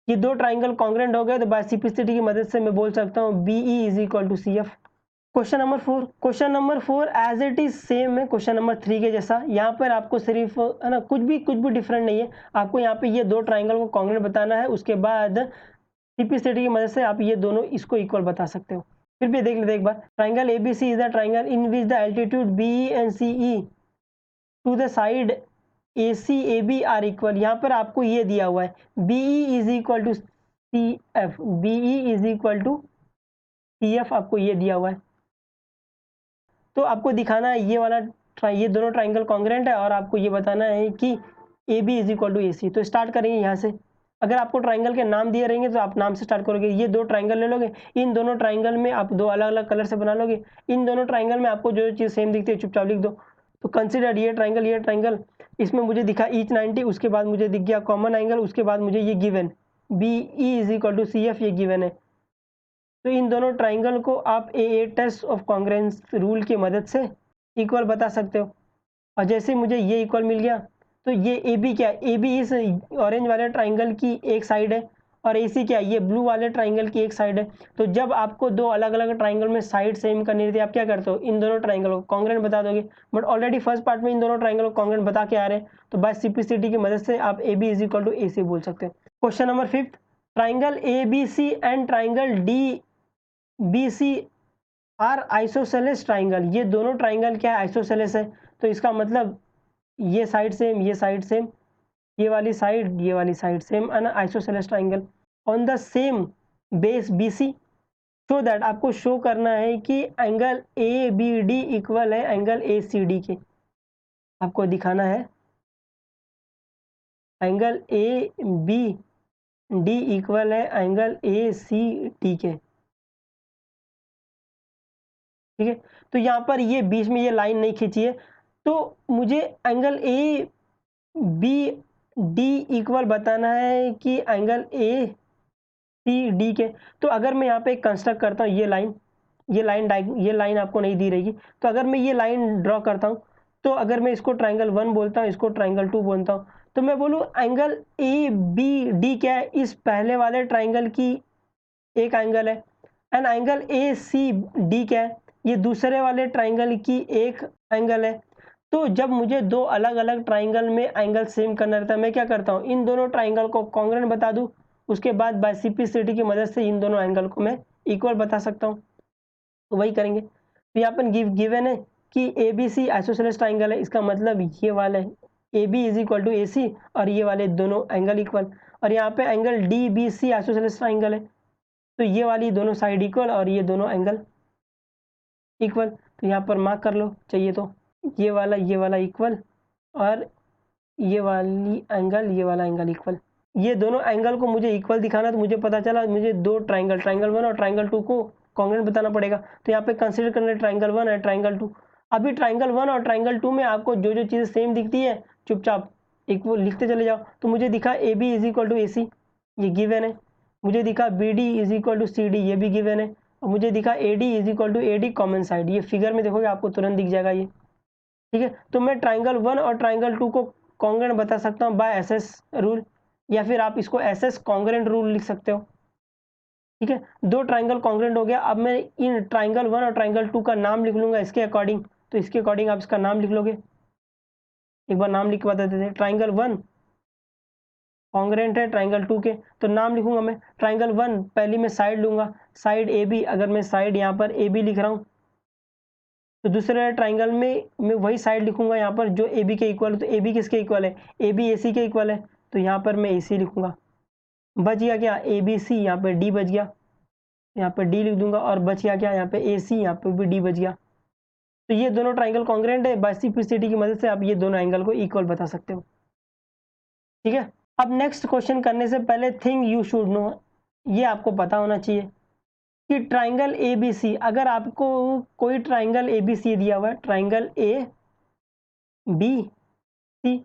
ये दो ट्राइंगल कॉन्ग्रुएंट हो गए, तो बाय सिंप्लिसिटी की मदद से मैं बोल सकता हूँ BE is equal to CF। Question number 4 as it is same है क्वेश्चन नंबर 3 के जैसा। यहाँ पर आपको सिर्फ, है ना, कुछ भी डिफरेंट नहीं है। आपको यहाँ पे ये दो ट्राइंगल को कॉन्ग्रुएंट बताना है, उसके बाद सिंप्लिसिटी की मदद से आप ये दोनों इसको इक्वल बता सकते हो। फिर भी देख लेते एक बार। Triangle ABC is the triangle in which the altitude BE and CE to the side ACAB are equal. यहाँ पर आपको ये दिया हुआ है BE is equal to CF, BE is equal to CF, आपको ये दिया हुआ है। तो आपको दिखाना है ये वाला ये दोनों ट्राइंगल कॉन्ग्रुएंट है और आपको ये बताना है कि AB is equal to AC। तो स्टार्ट करेंगे यहाँ से। अगर आपको ट्राइंगल के नाम दिए रहेंगे तो आप नाम से स्टार्ट करोगे। ये दो ट्राइंगल ले लोगे, इन दोनों ट्राइंगल में आप दो अलग अलग कलर से बना लोगे। इन दोनों ट्राइंगल में आपको जो चीज़ सेम दिखती है चुपचाप लिख दो। तो कंसिडर ये ट्राइंगल, इसमें मुझे दिखा ईच 90, उसके बाद मुझे दिख गया कॉमन एंगल, उसके बाद मुझे ये given BE is equal to CF, ये गिवन है। तो इन दोनों ट्राइंगल को आप AA test of congruence rule की मदद से इक्वल बता सकते हो। और जैसे मुझे ये इक्वल मिल गया, तो ये AB क्या है, AB इस ऑरेंज वाले ट्राइंगल की एक साइड है और AC क्या है, ये ब्लू वाले ट्राइंगल की एक साइड है। तो जब आपको दो अलग अलग ट्राइंगल में साइड सेम करनी रहती है, आप क्या करते हो, इन दोनों ट्राइंगल को कॉन्ग्रुएंट बता दोगे। बट ऑलरेडी फर्स्ट पार्ट में इन दोनों ट्राइंगल को कॉन्ग्रुएंट बता के आ रहे हैं, तो बाय सिंप्लिसिटी की मदद से आप AB is equal to AC बोल सकते हो। Question number 5, triangle ABC and triangle DBC are isosceles triangle. ये दोनों ट्राइंगल क्या है, आइसोसेलेस है। तो इसका मतलब ये साइड सेम, ये साइड सेम, ये वाली साइड सेम, है ना, isosceles triangle on the same base BC। So that आपको शो करना है कि एंगल ABD इक्वल है एंगल ACD के। आपको दिखाना है एंगल ABD इक्वल है एंगल ACD के। ठीक है, तो यहाँ पर ये बीच में ये लाइन नहीं खींची है, तो मुझे एंगल ABD इक्वल बताना है कि एंगल ACD के। तो अगर मैं यहाँ पे कंस्ट्रक्ट करता हूँ ये लाइन आपको नहीं दी रहेगी। तो अगर मैं ये लाइन ड्रॉ करता हूँ, तो अगर मैं इसको ट्राइंगल 1 बोलता हूँ, इसको ट्राइंगल 2 बोलता हूँ, तो मैं बोलूँ एंगल ABD क्या है, इस पहले वाले ट्राइंगल की एक एंगल है, एंड एंगल ACD क्या है, ये दूसरे वाले ट्राइंगल की एक एंगल है। तो जब मुझे दो अलग अलग ट्राइंगल में एंगल सेम करना रहता है, मैं क्या करता हूँ, इन दोनों ट्राइंगल को कॉन्ग्रुएंट बता दूँ, उसके बाद बाइसिप्लिसिटी की मदद से इन दोनों एंगल को मैं इक्वल बता सकता हूँ। तो वही करेंगे। तो यहाँ पर गिवन है कि A B C isosceles triangle है, इसका मतलब ये वाला है A B is equal to A C और ये वाले दोनों एंगल इक्वल, और यहाँ पे angle D B C isosceles triangle है, तो ये वाली दोनों साइड इक्वल और ये दोनों एंगल इक्वल। तो यहाँ पर मार्क कर लो चाहिए तो, ये वाला इक्वल और ये वाला एंगल इक्वल। ये दोनों एंगल को मुझे इक्वल दिखाना, तो मुझे पता चला मुझे दो ट्राइंगल 1 और ट्राइंगल 2 को कॉन्ग्रुएंट बताना पड़ेगा। तो यहाँ पे कंसीडर करना ट्राइंगल 1 और ट्राइंगल 2। अभी ट्राइंगल 1 और ट्राइंगल 2 में आपको जो जो चीज़ें सेम दिखती है चुपचाप एक वो लिखते चले जाओ। तो मुझे दिखा A B is equal to A C, ये गिवन है। मुझे दिखा B D is equal to C D, ये भी गिवन है। और मुझे दिखा A D is equal to A D common side, ये फिगर में देखोगे आपको तुरंत दिख जाएगा ये। ठीक है, तो मैं ट्राइंगल 1 और ट्राइंगल 2 को कॉन्ग्रुएंट बता सकता हूँ बाय एस एस रूल, या फिर आप इसको एस एस कॉन्ग्रुएंट रूल लिख सकते हो। ठीक है, दो ट्राइंगल कॉन्ग्रुएंट हो गया। अब मैं इन ट्राइंगल 1 और ट्राइंगल 2 का नाम लिख लूंगा इसके अकॉर्डिंग। तो इसके अकॉर्डिंग आप इसका नाम लिख लोगे, एक बार नाम लिख के बता देते हैं। ट्राइंगल 1 कॉन्ग्रुएंट है ट्राइंगल 2 के, तो नाम लिखूंगा मैं ट्राइंगल 1, पहली मैं साइड लूंगा, साइड ए बी। अगर मैं साइड यहाँ पर ए बी लिख रहा हूँ, तो दूसरे ट्राइंगल में मैं वही साइड लिखूंगा यहाँ पर जो ए बी के इक्वल है। तो ए बी किसके इक्वल है, ए बी ए सी के इक्वल है, तो यहाँ पर मैं ए सी लिखूंगा। बच गया क्या, ए बी सी, यहाँ पे डी बच गया, यहाँ पे डी लिख दूंगा, और बच गया क्या, यहाँ पे ए सी, यहाँ पे भी डी बच गया। तो ये दोनों ट्राइंगल कॉन्ग्रुएंट है, बाइसिप्लिसिटी की मदद से आप ये दोनों एंगल को इक्वल बता सकते हो। ठीक है, अब नेक्स्ट क्वेश्चन करने से पहले थिंग यू शुड नो, ये आपको पता होना चाहिए कि ट्राइंगल ए बी सी, अगर आपको कोई ट्राइंगल ए बी सी दिया हुआ है, ट्राइंगल ए बी सी,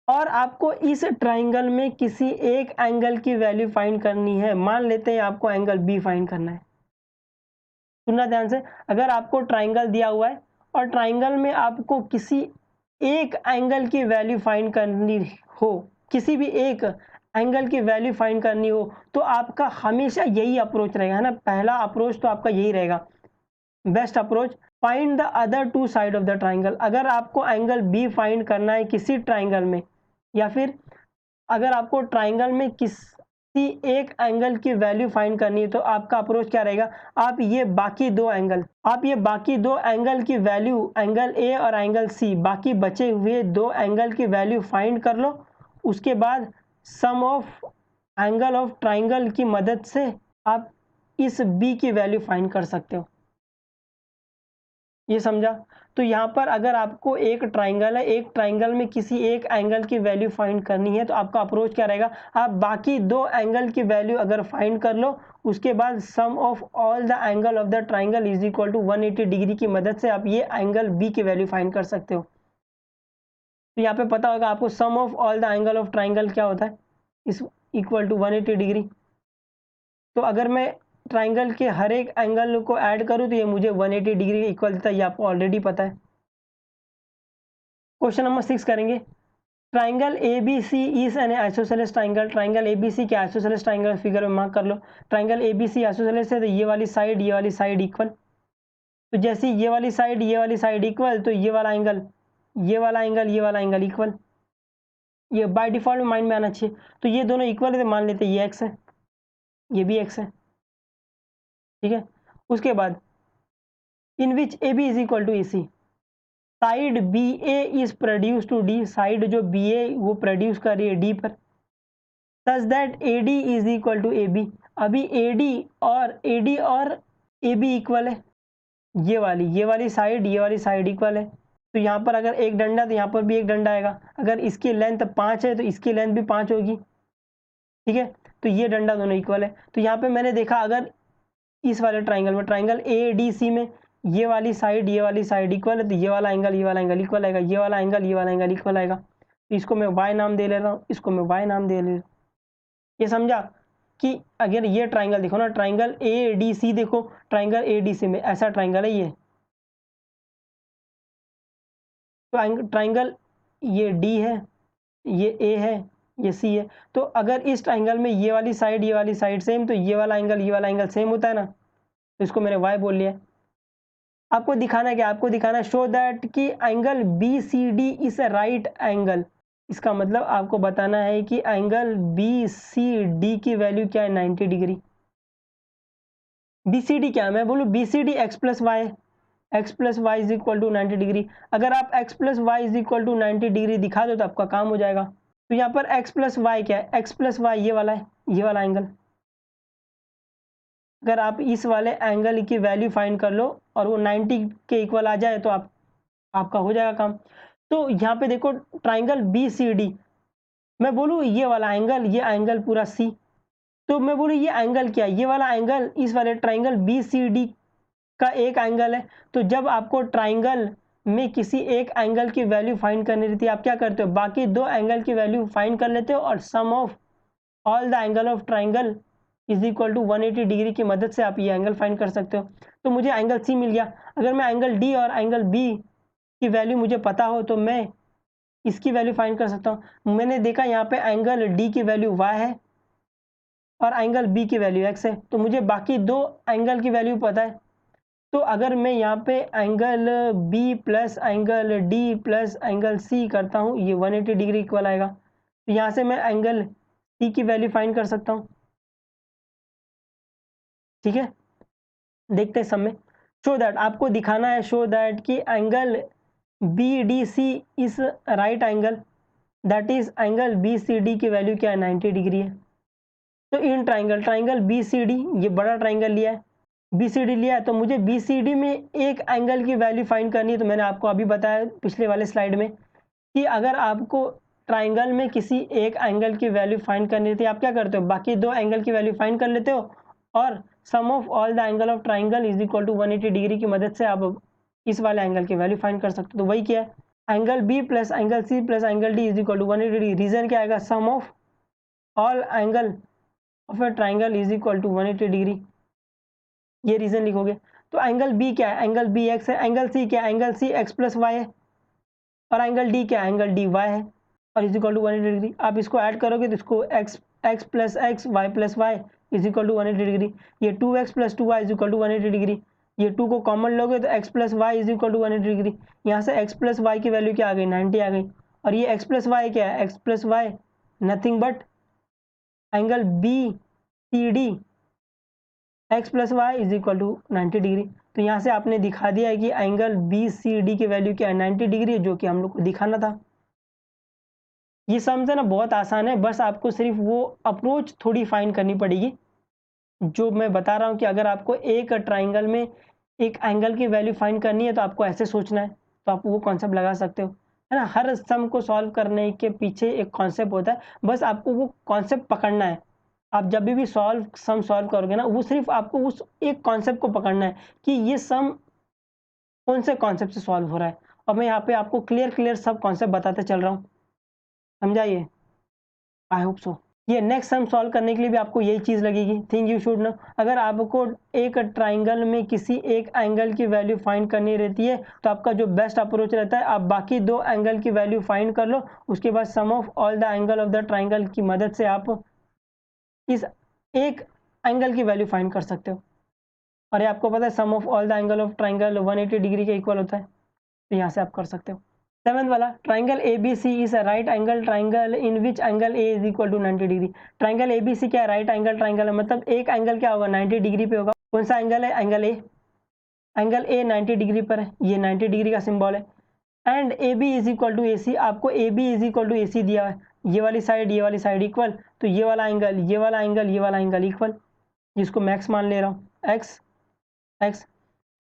और आपको इस ट्राइंगल में किसी एक एंगल की वैल्यू फाइंड करनी है, मान लेते हैं आपको एंगल बी फाइंड करना है। सुनना ध्यान से, अगर आपको ट्राइंगल दिया हुआ है और ट्राइंगल में आपको किसी एक एंगल की वैल्यू फाइंड करनी हो, किसी भी एक एंगल की वैल्यू फाइंड करनी हो, तो आपका हमेशा यही अप्रोच रहेगा, है ना। पहला अप्रोच तो आपका यही रहेगा, best approach, find the other two side of the triangle. अगर आपको एंगल बी फाइंड करना है किसी ट्राइंगल में, या फिर अगर आपको ट्राइंगल में किसी एक एंगल की वैल्यू फाइंड करनी है, तो आपका अप्रोच क्या रहेगा, आप ये बाकी दो एंगल की वैल्यू, एंगल ए और एंगल सी, बाकी बचे हुए दो एंगल की वैल्यू फाइंड कर लो। उसके बाद sum of angle of triangle की मदद से आप इस बी की वैल्यू फाइंड कर सकते हो। ये समझा। तो यहाँ पर अगर आपको एक ट्राइंगल है, एक ट्राइंगल में किसी एक एंगल की वैल्यू फाइंड करनी है, तो आपका अप्रोच क्या रहेगा, आप बाकी दो एंगल की वैल्यू अगर फाइंड कर लो, उसके बाद sum of all the angle of the triangle is equal to 180 degree की मदद से आप ये एंगल बी की वैल्यू फाइंड कर सकते हो। तो यहाँ पे पता होगा आपको sum of all the angle of triangle क्या होता है, इस इक्वल टू 180 डिग्री। तो अगर मैं ट्राइंगल के हर एक एंगल को ऐड करूं, तो ये मुझे 180 डिग्री इक्वल देता है, ये आपको ऑलरेडी पता है। क्वेश्चन नंबर 6 करेंगे। Triangle A B C is an isosceles triangle. Triangle A B C के आइसोसेलेस ट्राइंगल फिगर में मार्क कर लो। Triangle A B C isosceles है, तो ये वाली साइड इक्वल। तो जैसे ये वाली साइड इक्वल, तो ये वाला एंगल इक्वल। ये बाय डिफॉल्ट माइंड में आना चाहिए। तो ये दोनों इक्वल है, तो मान लेते हैं ये एक्स है, ये भी एक्स है। ठीक है, उसके बाद in which A B is equal to A C, side B A is produce to D, side जो बी ए वो प्रोड्यूस कर रही है डी पर, such that A D is equal to A B. अभी ए डी और A B equal है, ये वाली साइड इक्वल है। तो यहाँ पर अगर एक डंडा, तो यहाँ पर भी एक डंडा आएगा। अगर इसकी लेंथ 5 है, तो इसकी लेंथ भी 5 होगी। ठीक है, तो ये डंडा दोनों इक्वल है। तो यहाँ पे मैंने देखा, अगर इस वाले ट्राइंगल में, ट्राइंगल ए डी सी में ये वाली साइड इक्वल है, तो ये वाला एंगल इक्वल आएगा, ये वाला एंगल इक्वल आएगा। तो इसको मैं y नाम दे ले रहा हूँ, इसको मैं y नाम दे ले रहा हूँ। ये समझा कि अगर ये ट्राइंगल देखो ना, ट्राइंगल ए डी सी देखो, ट्राइंगल ए डी सी में ऐसा ट्राइंगल है ये, तो ट्राइंगल ये डी है, ये ए है, ये सी है। तो अगर इस ट्राइंगल में ये वाली साइड सेम, तो ये वाला एंगल सेम होता है ना, तो इसको मैंने y बोल लिया। आपको दिखाना क्या, आपको दिखाना शो दैट कि angle B C D is a right angle. इसका मतलब आपको बताना है कि एंगल बी सी डी की वैल्यू क्या है, 90 डिग्री। बी सी डी क्या है, मैं बोलूँ B C D x plus y is equal to 90 degree. अगर आप x plus y is equal to 90 degree दिखा दो तो आपका काम हो जाएगा। तो यहाँ पर एक्स प्लस वाई क्या है, एक्स प्लस वाई ये वाला है, ये वाला एंगल। अगर आप इस वाले एंगल की वैल्यू फाइंड कर लो और वो 90 के इक्वल आ जाए तो आपका हो जाएगा काम। तो यहाँ पे देखो ट्राइंगल बी सी डी, मैं बोलूँ ये वाला एंगल, ये एंगल पूरा सी, तो मैं बोलूँ ये एंगल क्या है, ये वाला एंगल इस वाले ट्राइंगल बी सी डी का एक एंगल है। तो जब आपको ट्राइंगल में किसी एक एंगल की वैल्यू फाइंड करनी रहती है, आप क्या करते हो, बाकी दो एंगल की वैल्यू फाइंड कर लेते हो और sum of all the angle of triangle is equal to 180 degree की मदद से आप ये एंगल फाइंड कर सकते हो। तो मुझे एंगल सी मिल गया। अगर मैं एंगल डी और एंगल बी की वैल्यू मुझे पता हो तो मैं इसकी वैल्यू फाइंड कर सकता हूँ। मैंने देखा यहाँ पे एंगल डी की वैल्यू y है और एंगल बी की वैल्यू x है, तो मुझे बाकी दो एंगल की वैल्यू पता है। तो अगर मैं यहाँ पे angle B plus angle D plus angle C करता हूँ, ये 180 डिग्री इक्वल आएगा। तो यहाँ से मैं एंगल सी की वैल्यू फाइंड कर सकता हूँ। ठीक है, देखते हैं सब में। शो दैट, आपको दिखाना है शो दैट कि angle B D C is right angle, that is angle B C D की वैल्यू क्या है, 90 डिग्री है। तो in triangle B C D, ये बड़ा ट्राइंगल लिया है, बी सी डी लिया है, तो मुझे बी सी डी में एक एंगल की वैल्यू फाइंड करनी है। तो मैंने आपको अभी बताया पिछले वाले स्लाइड में कि अगर आपको ट्राइंगल में किसी एक एंगल की वैल्यू फाइंड करनी थी, आप क्या करते हो, बाकी दो एंगल की वैल्यू फाइंड कर लेते हो और sum of all the angle of triangle is equal to 180 degree की मदद से आप इस वाले एंगल की वैल्यू फाइंड कर सकते हो। तो वही क्या है, angle B plus angle C plus angle D is equal to 180 degree. Reason क्या आएगा, sum of all angle of a triangle is equal to 180 degree, ये रीजन लिखोगे। तो एंगल बी क्या है, एंगल बी एक्स है, एंगल सी क्या है, angle C X plus Y है और एंगल डी क्या है, एंगल डी वाई है और इज इक्वल टू 180 डिग्री। आप इसको ऐड करोगे तो इसको x x plus x y plus y is equal to 180 degree. ये 2x plus 2y is equal to 180 degree. ये 2 को कॉमन लोगे तो x plus y is equal to 180 degree. यहाँ से x प्लस वाई की वैल्यू क्या आ गई, 90 आ गई। और ये x प्लस वाई क्या है, x plus y nothing but angle B C D x plus y is equal to 90 degree. तो यहाँ से आपने दिखा दिया है कि एंगल बी सी डी की वैल्यू क्या है, 90 डिग्री है, जो कि हम लोग को दिखाना था। ये समझना बहुत आसान है, बस आपको सिर्फ वो अप्रोच थोड़ी फाइंड करनी पड़ेगी जो मैं बता रहा हूँ कि अगर आपको एक ट्राइंगल में एक एंगल की वैल्यू फाइंड करनी है तो आपको ऐसे सोचना है, तो आप वो कॉन्सेप्ट लगा सकते हो, है ना। हर सम को सॉल्व करने के पीछे एक कॉन्सेप्ट होता है, बस आपको वो कॉन्सेप्ट पकड़ना है। आप जब भी सम सॉल्व करोगे ना, वो सिर्फ आपको उस एक कॉन्सेप्ट को पकड़ना है कि ये सम कौन से कॉन्सेप्ट से सॉल्व हो रहा है। और मैं यहाँ पे आपको क्लियर सब कॉन्सेप्ट बताते चल रहा हूँ, समझाइए, आई होप सो। ये नेक्स्ट सम सॉल्व करने के लिए भी आपको यही चीज़ लगेगी, थिंग यू शुड नो। अगर आपको एक ट्राइंगल में किसी एक एंगल की वैल्यू फाइंड करनी रहती है तो आपका जो बेस्ट अप्रोच रहता है, आप बाकी दो एंगल की वैल्यू फाइंड कर लो, उसके बाद sum of all the angle of the triangle की मदद से आप इस एक एंगल की वैल्यू फाइंड कर सकते हो। और ये आपको पता है sum of all the angle of triangle 180 degree के इक्वल होता है, तो यहाँ से आप कर सकते हो। सेवेंथ वाला, triangle A B C is a right angle triangle in which angle A is equal to 90 degree. Triangle A B C क्या है, राइट एंगल ट्राइंगल है, मतलब एक एंगल क्या होगा, 90 डिग्री पे होगा। कौन सा एंगल है, angle A. Angle A 90 degree पर है, ये 90 डिग्री का सिंबल है। And A B is equal to A C, आपको A B is equal to A C दिया है, ये वाली साइड इक्वल, तो ये वाला एंगल ये वाला एंगल ये वाला एंगल इक्वल, जिसको मैं एक्स मान ले रहा हूँ, एक्स एक्स।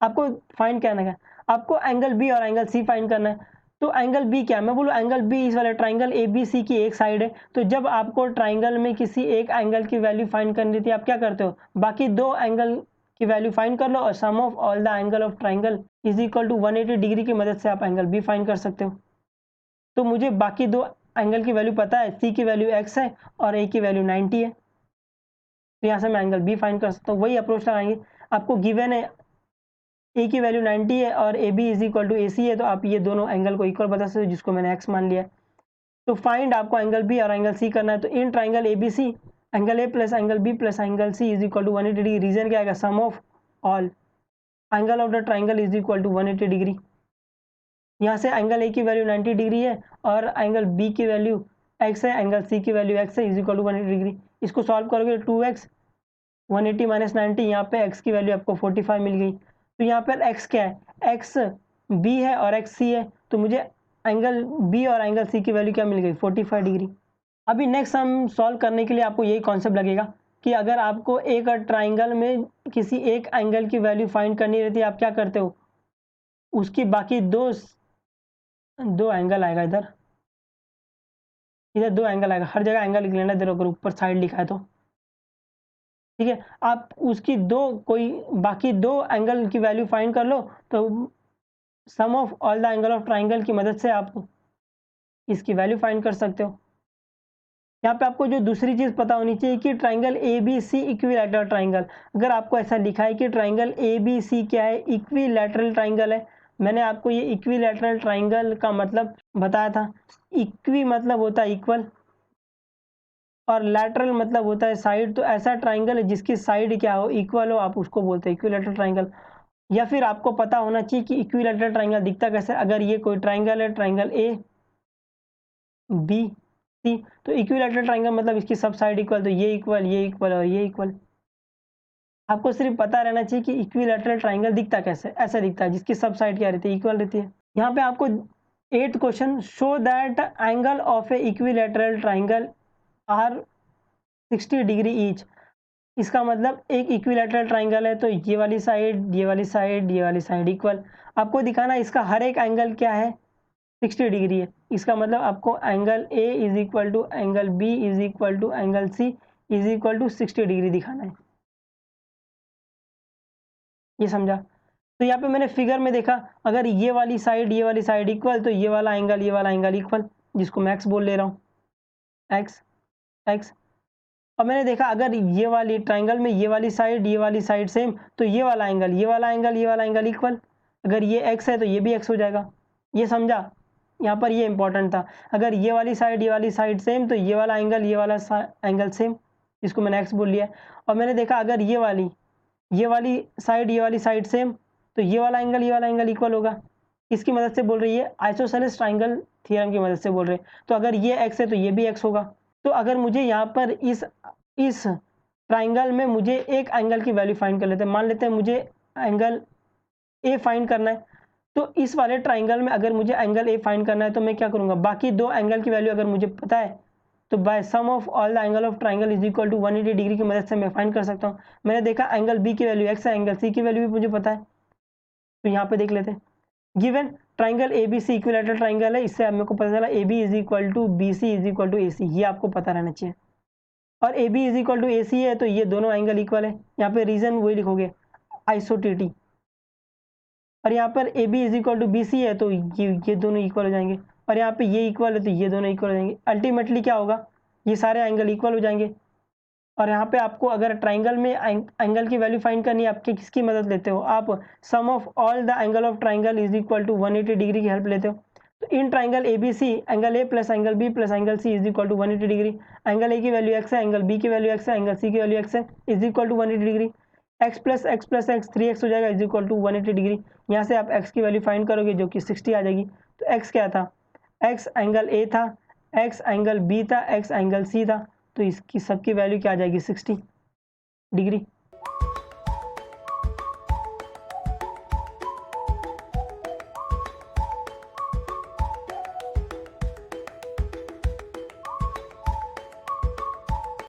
आपको फाइंड करना है, आपको एंगल बी और एंगल सी फाइंड करना है। तो एंगल बी क्या है, मैं बोलूँ एंगल बी इस वाले ट्राइंगल ए बी सी की एक साइड है। तो जब आपको ट्राइंगल में किसी एक एंगल की वैल्यू फाइंड करनी थी, आप क्या करते हो, बाकी दो एंगल की वैल्यू फाइंड कर लो और sum of all the angle of triangle is equal to 180 degree की मदद से आप एंगल बी फाइंड कर सकते हो। तो मुझे बाकी दो एंगल की वैल्यू पता है, सी की वैल्यू एक्स है और ए की वैल्यू 90 है, तो यहाँ से मैं एंगल बी फाइंड कर सकता हूँ। वही अप्रोच लगाएंगे, आपको गिवन है ए की वैल्यू 90 है और A B is equal to A C है, तो आप ये दोनों एंगल को इक्वल बता सकते हो, जिसको मैंने एक्स मान लिया है। तो फाइंड आपको एंगल बी और एंगल सी करना है। तो in triangle A B C angle A plus angle B plus angle C is equal to 180 degree. Reason क्या आएगा, sum of all angle of the triangle is equal to 180 degree. यहाँ से angle A की value 90 degree है और angle B की value x है, angle C की वैल्यू एक्स है, इज इक्वल टू 180 डिग्री। इसको सॉल्व करोगे तो 2x 180 माइनस 90, यहाँ पे x की वैल्यू आपको 45 मिल गई। तो यहाँ पर x क्या है, x b है और x c है, तो मुझे एंगल b और एंगल c की वैल्यू क्या मिल गई, 45 डिग्री। अभी नेक्स्ट हम सॉल्व करने के लिए आपको यही कॉन्सेप्ट लगेगा कि अगर आपको एक ट्राइंगल में किसी एक एंगल की वैल्यू फाइंड करनी रहती है, आप क्या करते हो, उसकी बाकी दो एंगल आएगा, इधर इधर दो एंगल आएगा, हर जगह एंगल लिख लेना इधर, अगर ऊपर साइड लिखा है तो ठीक है। आप उसकी बाकी दो एंगल की वैल्यू फाइंड कर लो, तो sum of all the angle of triangle की मदद से आप इसकी वैल्यू फाइंड कर सकते हो। यहाँ पे आपको जो दूसरी चीज पता होनी चाहिए कि triangle A B C equilateral triangle, अगर आपको ऐसा लिखा है कि ट्राइंगल ए बी सी क्या है, इक्विलैटरल ट्राइंगल है। मैंने आपको ये इक्विलैटरल ट्राइंगल का मतलब बताया था। इक्वी मतलब होता है इक्वल और लैटरल मतलब होता है साइड। तो ऐसा ट्राइंगल है जिसकी साइड क्या हो, इक्वल हो, आप उसको बोलते हैं इक्विलैटरल ट्राइंगल। या फिर आपको पता होना चाहिए कि इक्विलैटरल ट्राइंगल दिखता कैसे। अगर ये कोई ट्राइंगल है, ट्राइंगल ए बी सी, तो इक्विलैटरल ट्राइंगल मतलब इसकी सब साइड इक्वल, तो ये इक्वल, ये इक्वल और ये इक्वल। आपको सिर्फ पता रहना चाहिए कि इक्विलैटरल ट्राइंगल दिखता कैसे, ऐसा दिखता है जिसकी सब साइड क्या रहती है, इक्वल रहती है। यहाँ पे आपको 8th question, show that angle of a equilateral triangle are 60 degree each. इसका मतलब एक इक्विलैटरल ट्राइंगल है, तो ये वाली साइड, ये वाली साइड, ये वाली साइड इक्वल। आपको दिखाना इसका हर एक एंगल क्या है, 60 डिग्री है। इसका मतलब आपको angle A is equal to angle B is equal to angle C is equal to 60 degree दिखाना है। ये समझा। तो यहाँ पे मैंने फिगर में देखा, अगर ये वाली साइड, ये वाली साइड इक्वल, तो ये वाला एंगल, ये वाला एंगल इक्वल, जिसको मैं एक्स बोल ले रहा हूँ, एक्स एक्स। और मैंने देखा अगर ये वाली ट्राइंगल में ये वाली साइड सेम, तो ये वाला एंगल, ये वाला एंगल, ये वाला एंगल इक्वल। अगर ये एक्स है तो ये भी एक्स हो जाएगा। ये समझा। यहाँ पर ये इंपॉर्टेंट था, अगर ये वाली साइड सेम, तो ये वाला एंगल, ये वाला एंगल सेम, जिसको मैंने एक्स बोल लिया। और मैंने देखा अगर ये वाली साइड सेम, तो ये वाला एंगल, ये वाला एंगल इक्वल होगा। इसकी मदद से बोल रही है, आइसोसेलेस ट्राइंगल थ्योरम की मदद से बोल रहे हैं। तो अगर ये एक्स है तो ये भी एक्स होगा। तो अगर मुझे यहाँ पर इस ट्राइंगल में मुझे एक एंगल की वैल्यू फाइंड कर लेते हैं, मान लेते हैं मुझे एंगल ए फाइंड करना है। तो इस वाले ट्राइंगल में अगर मुझे एंगल ए फाइंड करना है, तो मैं क्या करूंगा, बाकी दो एंगल की वैल्यू अगर मुझे पता है, तो by sum of all the angle of triangle is equal to 180 degree की मदद से मैं फाइंड कर सकता हूँ। मैंने देखा एंगल बी की वैल्यू एक्स है, एंगल सी की वैल्यू भी मुझे पता है। तो यहाँ पे देख लेते हैं, given triangle A B C equilateral triangle है, इससे मेरे को पता चला A B is equal to B C is equal to A C, ये आपको पता रहना चाहिए। और A B is equal to A C है, तो ये दोनों एंगल इक्वल है। यहाँ पे रीजन वही लिखोगे, आइसोटीटी। और यहाँ पर A B is equal to B C है, तो ये दोनों इक्वल हो जाएंगे। और यहाँ पे ये इक्वल है, तो ये दोनों इक्वल हो जाएंगे। अल्टीमेटली क्या होगा, ये सारे एंगल इक्वल हो जाएंगे। और यहाँ पे आपको अगर ट्राइंगल में एंगल की वैल्यू फाइंड करनी है, आपके किसकी मदद लेते हो, आप sum of all the angle of triangle is equal to 180 degree की हेल्प लेते हो। तो in triangle A B C, angle A plus angle B plus angle C is equal to 180 degree. Angle A की value x है, angle B की value x है, angle C की value x है, is equal to 180 degree. X plus x 3x हो जाएगा, is equal to 180 degree. यहाँ से आप x की वैल्यू फाइंड करोगे जो कि 60 आ जाएगी। तो x क्या था, x एंगल a था, x एंगल b था, x एंगल c था, तो इसकी सबकी वैल्यू क्या आ जाएगी, 60 डिग्री।